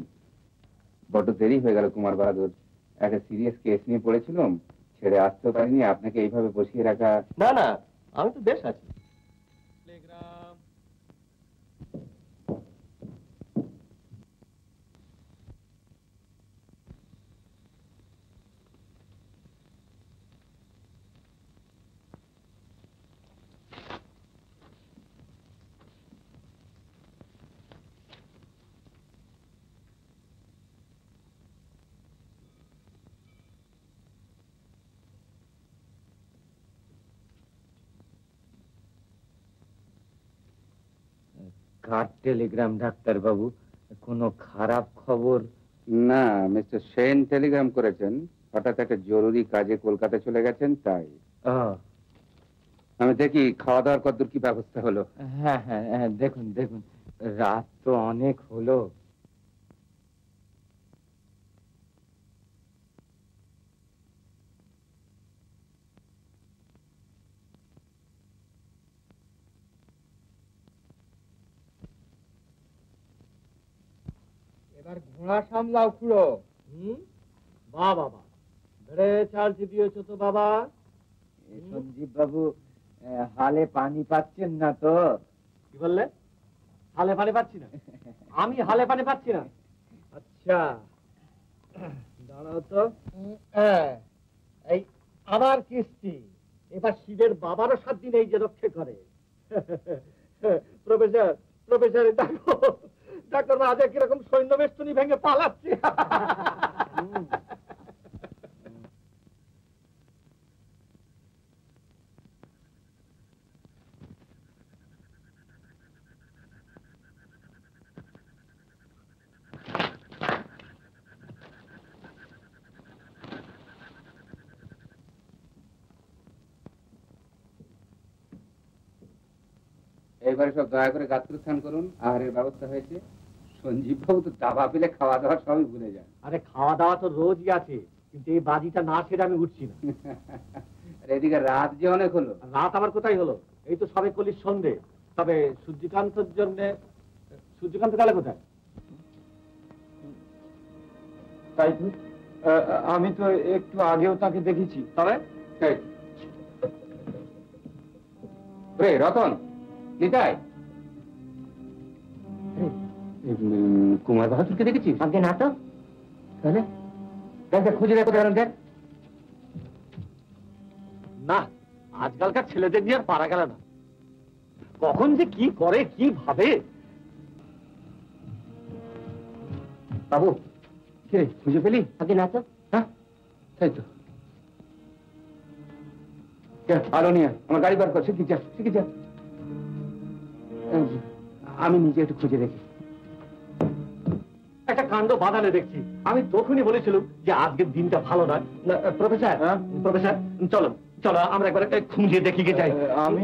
বড্ড দেরি হয়ে গেল কুমার বাহাদুর, একটা সিরিয়াস কেস নিয়ে পড়েছিলাম, ছেড়ে আসতে পারিনি। আপনাকে এইভাবে বসিয়ে রাখা। না না, আমি তো বেশ আছি। কার টেলিগ্রাম ডাক্তার বাবু? কোনো খারাপ খবর? না, মিস্টার সেন টেলিগ্রাম করেছেন, হঠাৎ একটা জরুরি কাজে কলকাতা চলে গেছেন, তাই। আমি দেখি খাওয়া দাওয়ার কতদূর কি ব্যবস্থা হলো। হ্যাঁ হ্যাঁ হ্যাঁ, দেখুন দেখুন, রাত তো অনেক হলো। এবার ঘোড়া সামলাও খুড়ো। বাহ বাবা, বেড়ে চাল দিয়েছো তো বাবা। সঞ্জীব বাবু, হালে পানি পাচ্ছেন না তো? কি বললে? হালে পানি পাচ্ছি না? আমি হালে পানি পাচ্ছি না? আচ্ছা দাঁড়াও তো। এই আমার কিস্তি এবার শিবের বাবারও 7 দিন এই যে রক্ষে করে। প্রফেসর, প্রফেসর ডাকো, দেখো রাজা কিরকম সৈন্য বেষ্টনী ভেঙে পালাচ্ছে। এবারে সব দয়া করে গাত্রস্থান করুন, আহারের ব্যবস্থা হয়েছে। সঞ্জীব বাবু তো দাবা পেলে খাওয়া দাওয়া সবই ভুলে যান। আরে খাওয়া দাওয়া তো রোজই আছে, কিন্তু এই বাজিটা না ছেড়ে আমি উঠছি না। আর এদিকে রাত যে অনেক হলো। রাত আবার কোথায় হলো? এই তো সবে কলির সন্ধে। তবে সূর্যকান্তর জন্য, সূর্যকান্ত গেলে কোথায়? তাই তো, আমি তো একটু আগেও তাকে দেখেছি। তবে রে রতন, নিতাই, কুমার বাহাদুরকে দেখেছিস? আগে না তো। তাহলে দেখ খুঁজে দেখো, দেখ। না, আজকালকার ছেলেদের নিয়ে আর পারা গেল না। কখন যে কি করে, কি ভাবে। বাবু কে খুঁজে পেলি? আগে না তো। হ্যাঁ তাই তো। আলো নিয়ে আমার গাড়ি বার কর, শিখি যা। আমি নিজে একটু খুঁজে দেখি। একটা কাণ্ড বাঁধানে দেখছি। আমি তখনই বলেছিলাম যে আজকের দিনটা ভালো নয়। প্রফেসর, প্রফেসর চলো চলো আমরা একবার খুঁজে দেখি গে যাই। আমি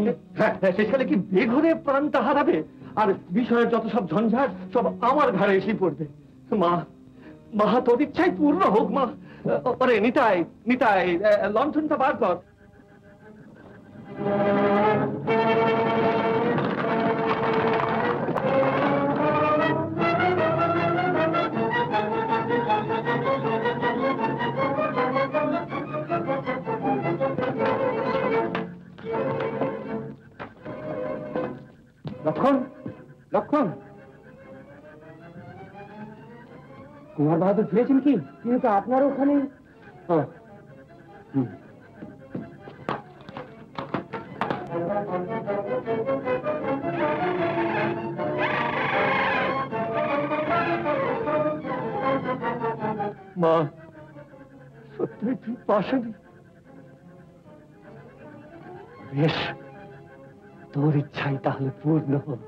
শেষকালে কি বেঘরে প্রাণটা হারাবে, আর বিষয়ের যত সব ঝঞ্ঝাট সব আমার ঘরে এসে পড়বে। মা, মা তোর ইচ্ছাই পূর্ণ হোক মা। আরে নিতাই, নিতাই লণ্ঠনটা বার কর। লক্ষণ, লক্ষণ, কুমার বাহাদুর ফিরেছেন কি? তিনি তো আপনার ওখানে। মা সত্যি তুই পাশানি। বেশ, তোর ইচ্ছাই তাহলে পূর্ণ হোক।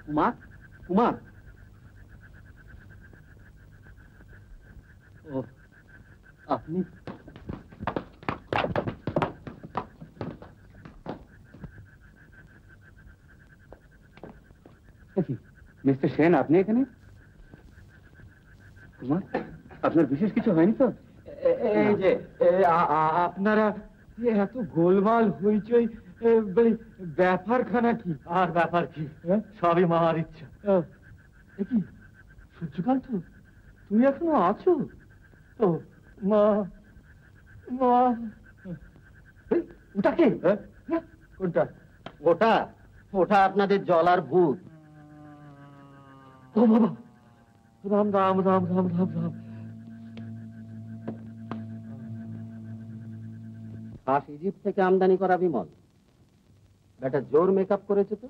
কুমার, কুমার, ও আপনি? মিস্টার সেন, আপনি এখানে? কুমার, আপনার বিশেষ কিছু হয়নি তো? এই যে আপনারা এত গোলমাল হইচই, ব্যাপারখানা কি? আর ব্যাপার কি, সবই মার ইচ্ছা। কি সূর্যকান্ত, তুই এখনো আছো? ও মা, মা, ওটা কে? কোনটা? ওটা ওটা আপনাদের জলার ভূত। ও বাবা, রাম রাম রাম রাম রাম রাম। খাস ইজিপ্ট থেকে আমদানি করা বিমল, বেটা জোর মেকআপ করেছে তো।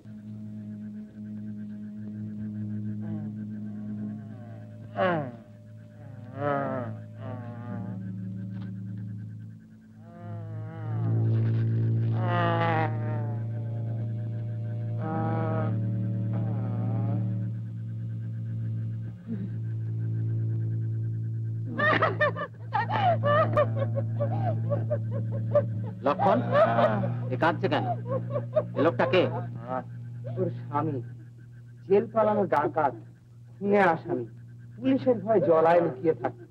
লক্ষণ, এ কাঁদছে কেন? এ লোকটা কে? তোর স্বামী, জেল পালানো ডাকাত, খুনে আসামি, পুলিশের ভয় জলায় লুকিয়ে থাকে।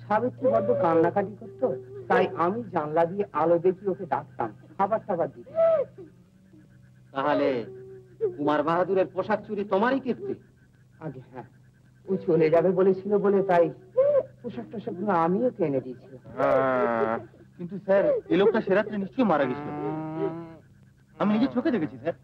সাবিত্রী বড্ড কান্নাকাটি করতো, তাই আমি জানলা দিয়ে আলো দেখি ওকে ডাকতাম, খাবার টাবার দিতে। তাহলে কুমার বাহাদুরের পোশাক চুরি তোমারই কীর্তি? আগে হ্যাঁ, ও চলে যাবে বলেছিল বলে তাই পোশাক টোশাক গুলো আমিও কিনে দিয়েছিলাম। কিন্তু স্যার, এই লোকটা সে রাত্রে নিশ্চয়ই মারা গেছিল। আমি নিজে চোখে দেখেছি স্যার।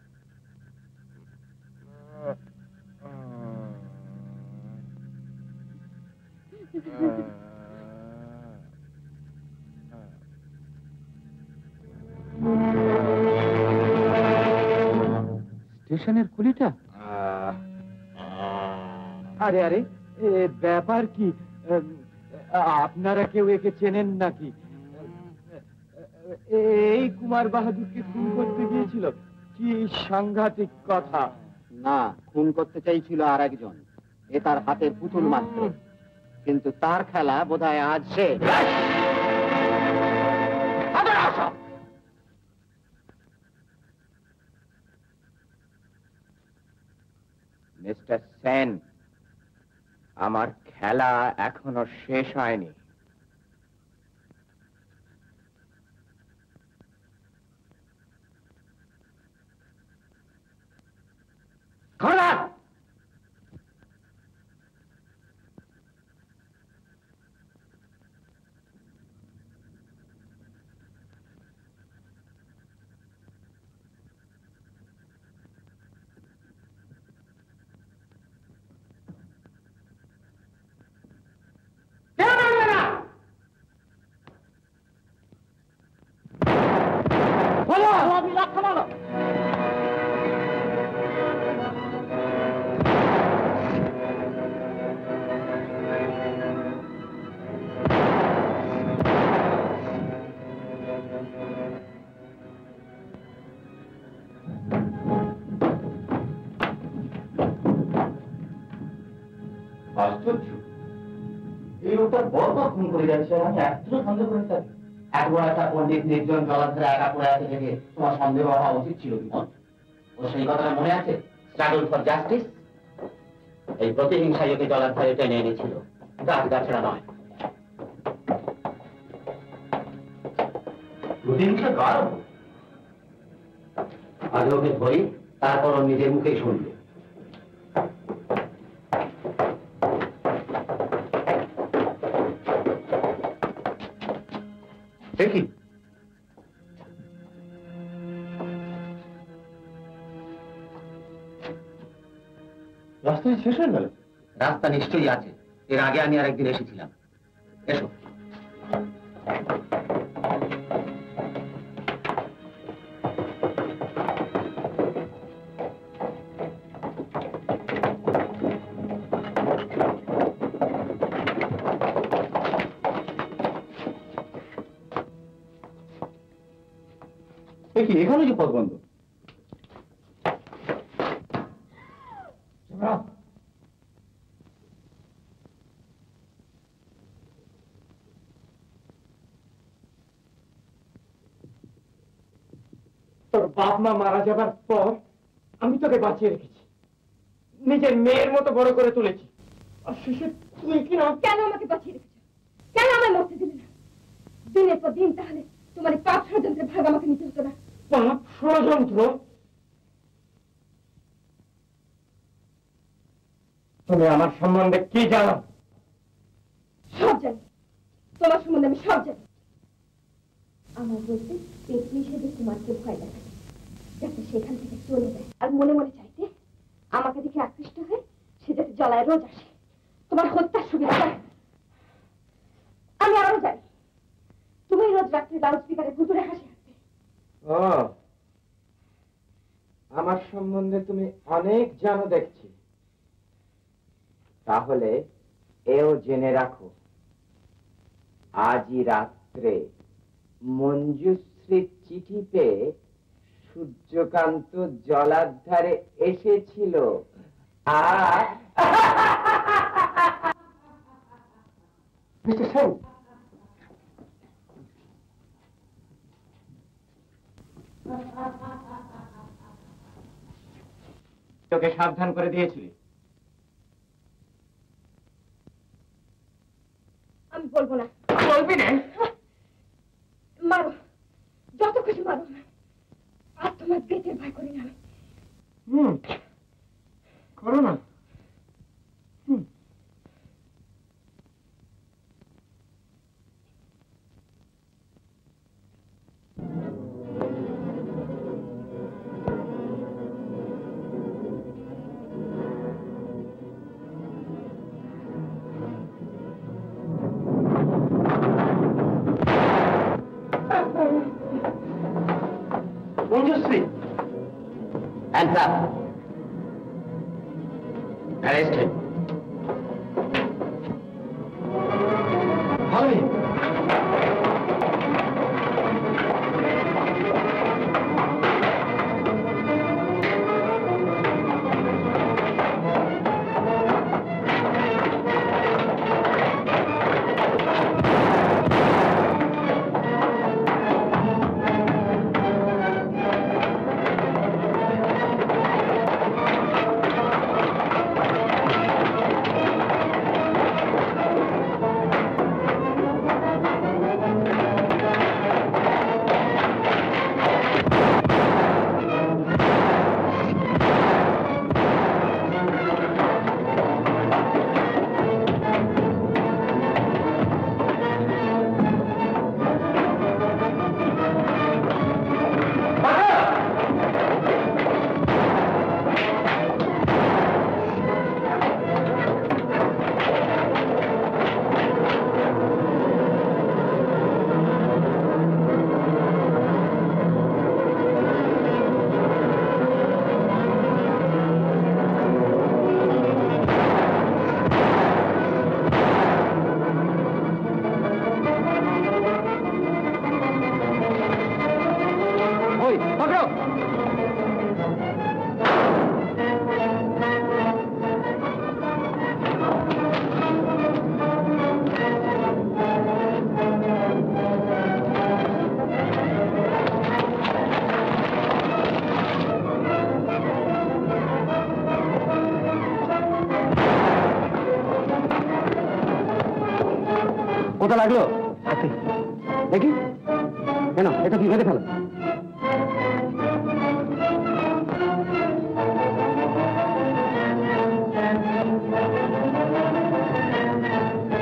স্টেশনের কুলিটা? আরে আরে, ব্যাপার কি? আপনারা কেউ একে চেনেন নাকি? এই কুমার বাহাদুরকে খুন করতে গিয়েছিল? কি সাংঘাতিক কথা! না, খুন করতে চাইছিল আর একজন, এ তার হাতের পুতুল মাত্র। কিন্তু তার খেলা বোধহয় আজ শেষ। মিস্টার সেন, আমার খেলা এখনো শেষ হয়নি। খবরদার! আশ্চর্য, এই লোকটা বরবার খুন করে যাচ্ছে, আমি একটু সন্দেহ করে থাকি। এত বড় একটা পণ্ডিত নির্জন জলাধারে একা পড়ে আছে দেখে তোমার সন্দেহ হওয়া উচিত ছিল বিমল। ও সেই কথাটা মনে আছে? Struggle for justice. এই প্রতিহিংসাই ওকে জলাধারে টেনে এনেছিল, গাছ গাছড়া নয়। প্রতিহিংসা কার? আগে ওকে ধরি, তারপর ও নিজের মুখেই শুনবে। দেখি রাস্তায় শেষ হয়ে গেল। রাস্তা নিশ্চয়ই আছে, এর আগে আমি আরেকদিন এসেছিলাম। এসো। দেখি এখানে যে পথ বন্ধ। বাপ মা মারা যাবার পর আমি তোকে বাঁচিয়ে রেখেছি, নিজের মেয়ের মতো বড় করে তুলেছি, আর শেষে তুই কি না। কেন আমাকে বাঁচিয়ে রেখেছো? কেন আমায় মরতে দিলে না? দিনের পর দিন তাহলে তোমার এই পাপ ষড়যন্ত্রের ভাগ আমাকে নিতে হতো না। পাপ ষড়যন্ত্র? তুমি আমার সম্বন্ধে কি জানো? সব জানি, তোমার সম্বন্ধে আমি সব জানি। আমার বলতে পেতনি হিসেবে কুমারকে ভয় দেখায়, যাতে সেখান থেকে চলে যায়, আর মনে মনে চাইতে আমাকে দেখে আকৃষ্ট হয়ে সে যাতে জলায় রোজ আসে, তোমার হত্যার সুবিধা হয়। আমি আরো জানি, তুমি রোজ রাত্রে লাউড স্পিকারে ভুতুরে হাসি হাসতে। ও, আমার সম্বন্ধে তুমি অনেক জানো দেখছি। তাহলে এও জেনে রাখো, আজই রাত্রে মঞ্জুশ্রীর চিঠি পেয়ে সূর্যকান্ত জলার ধারে এসেছিল, আর মিস্টার সেন, তোকে সাবধান করে দিয়েছিলি। আমি বলবো না। বলবি না? মারো, যত খুশি মারো, আর তোমার বেতের ভয় করি না আমি। করো না। Manjushree, hands up. Arrested. Hurry. কোথা লাগলো? দেখি কেন, এটা কি বেঁধে ফেলো।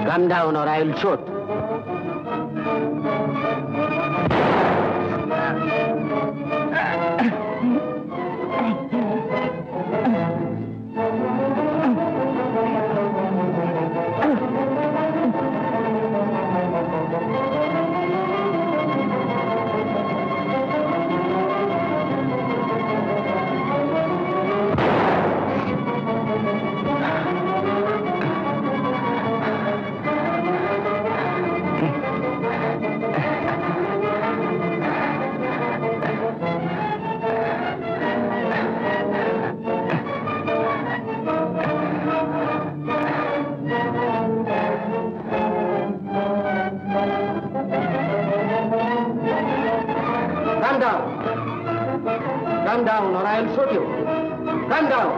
Gun down or I will shoot. Calm down. Calm down or I'll shoot you. Calm down.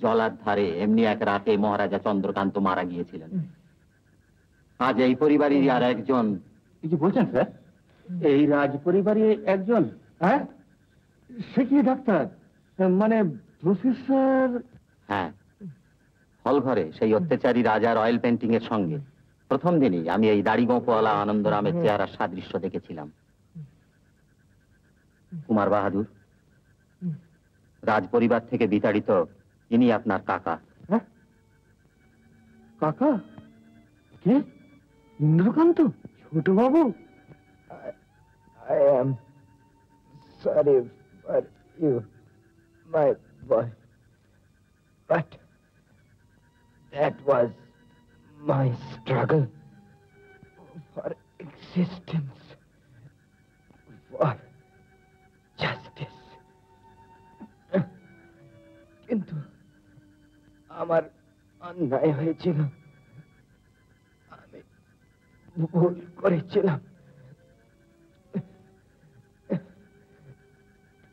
জলার ধারে এমনি এক রাতে মহারাজা চন্দ্রকান্ত মারা গিয়েছিলেন। আজ এই পরিবারেরই আর একজন। কি বলছেন স্যার? এই রাজ পরিবারে একজন? হ্যাঁ, সে কি ডাক্তার? মানে প্রফেসর? হ্যাঁ, হল ঘরে সেই অত্যাচারী রাজার অয়েল পেন্টিং এর সঙ্গে প্রথম দিনই আমি এই দাড়ি গোঁপওয়ালা আনন্দরামের চেহারার সাদৃশ্য দেখেছিলাম। কুমার বাহাদুর, রাজ পরিবার থেকে বিতাড়িত ইনি আপনার কাকা। কাকা? কে? ইন্দ্রকান্ত? ছোট বাবু? I am sorry for you, my boy. But that was my struggle for existence, for justice. কিন্তু আমার অন্যায় হয়েছিল, আমি ভুল করেছিলাম।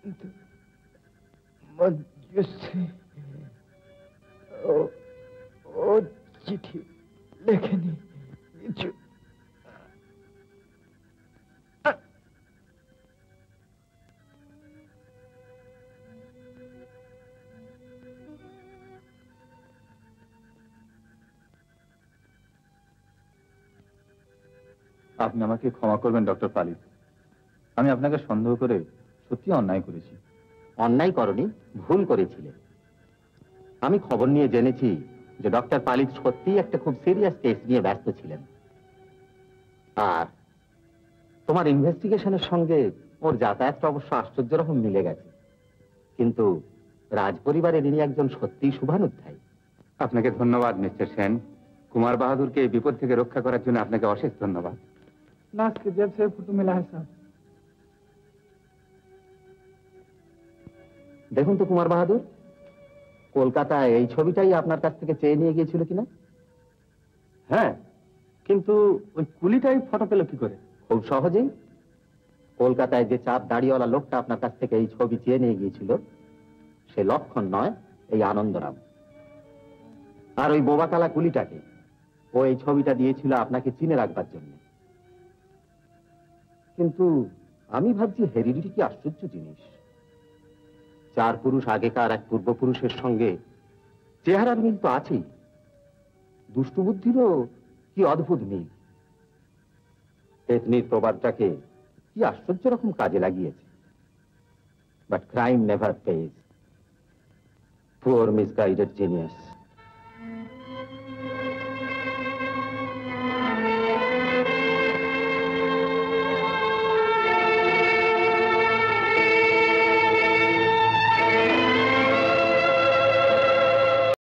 কিন্তু মঞ্জুশ্রী ও চিঠি লেখেনি কিছু। আপনি আমাকে ক্ষমা করবেন ডক্টর পালিত। আমি আপনাকে সন্দেহ করে সত্যি অন্যায় করেছি। অন্যায় করনি, ভুল করেছিলে। আমি খবর নিয়ে জেনেছি যে ডক্টর পালিত সত্যিই একটা খুব সিরিয়াস কেস নিয়ে ব্যস্ত ছিলেন, আর তোমার ইনভেস্টিগেশনের সঙ্গে ওর যাতায়াতটা অবশ্য আশ্চর্য রকম মিলে গেছে। কিন্তু রাজ পরিবারের ইনি একজন সত্যিই শুভানুধ্যায়ী। আপনাকে ধন্যবাদ মিস্টার সেন। কুমার বাহাদুরকে এই বিপদ থেকে রক্ষা করার জন্য আপনাকে অশেষ ধন্যবাদ। लास्ट के जब से फोटो मिला है साहब। দেখুন তো কুমার বাহাদুর, কলকাতায় এই ছবিটাই আপনার কাছ থেকে চেয়ে নিয়ে গিয়েছিল কিনা? হ্যাঁ, কিন্তু ওই কুলিটাই ফটো পেল কি করে? খুব সহজেই। কলকাতায় যে চাপ দাড়িওয়ালা লোকটা আপনার কাছ থেকে এই ছবি চেয়ে নিয়ে গিয়েছিল, সে লক্ষণ নয়, এই আনন্দরাম। আর ওই বোবাকালা কুলিটাকে ও এই ছবিটা দিয়েছিল আপনাকে চিনে রাখবার জন্য। কিন্তু আমি ভাবছি হেরিডিটি কি আশ্চর্য জিনিস। 4 পুরুষ আগেকার এক পূর্বপুরুষের সঙ্গে চেহারার মিল তো আছেই, দুষ্টু বুদ্ধিরও কি অদ্ভুত মিল। পেতনির প্রবাদটাকে কি আশ্চর্য রকম কাজে লাগিয়েছে। But crime never page. Poor misguided genius.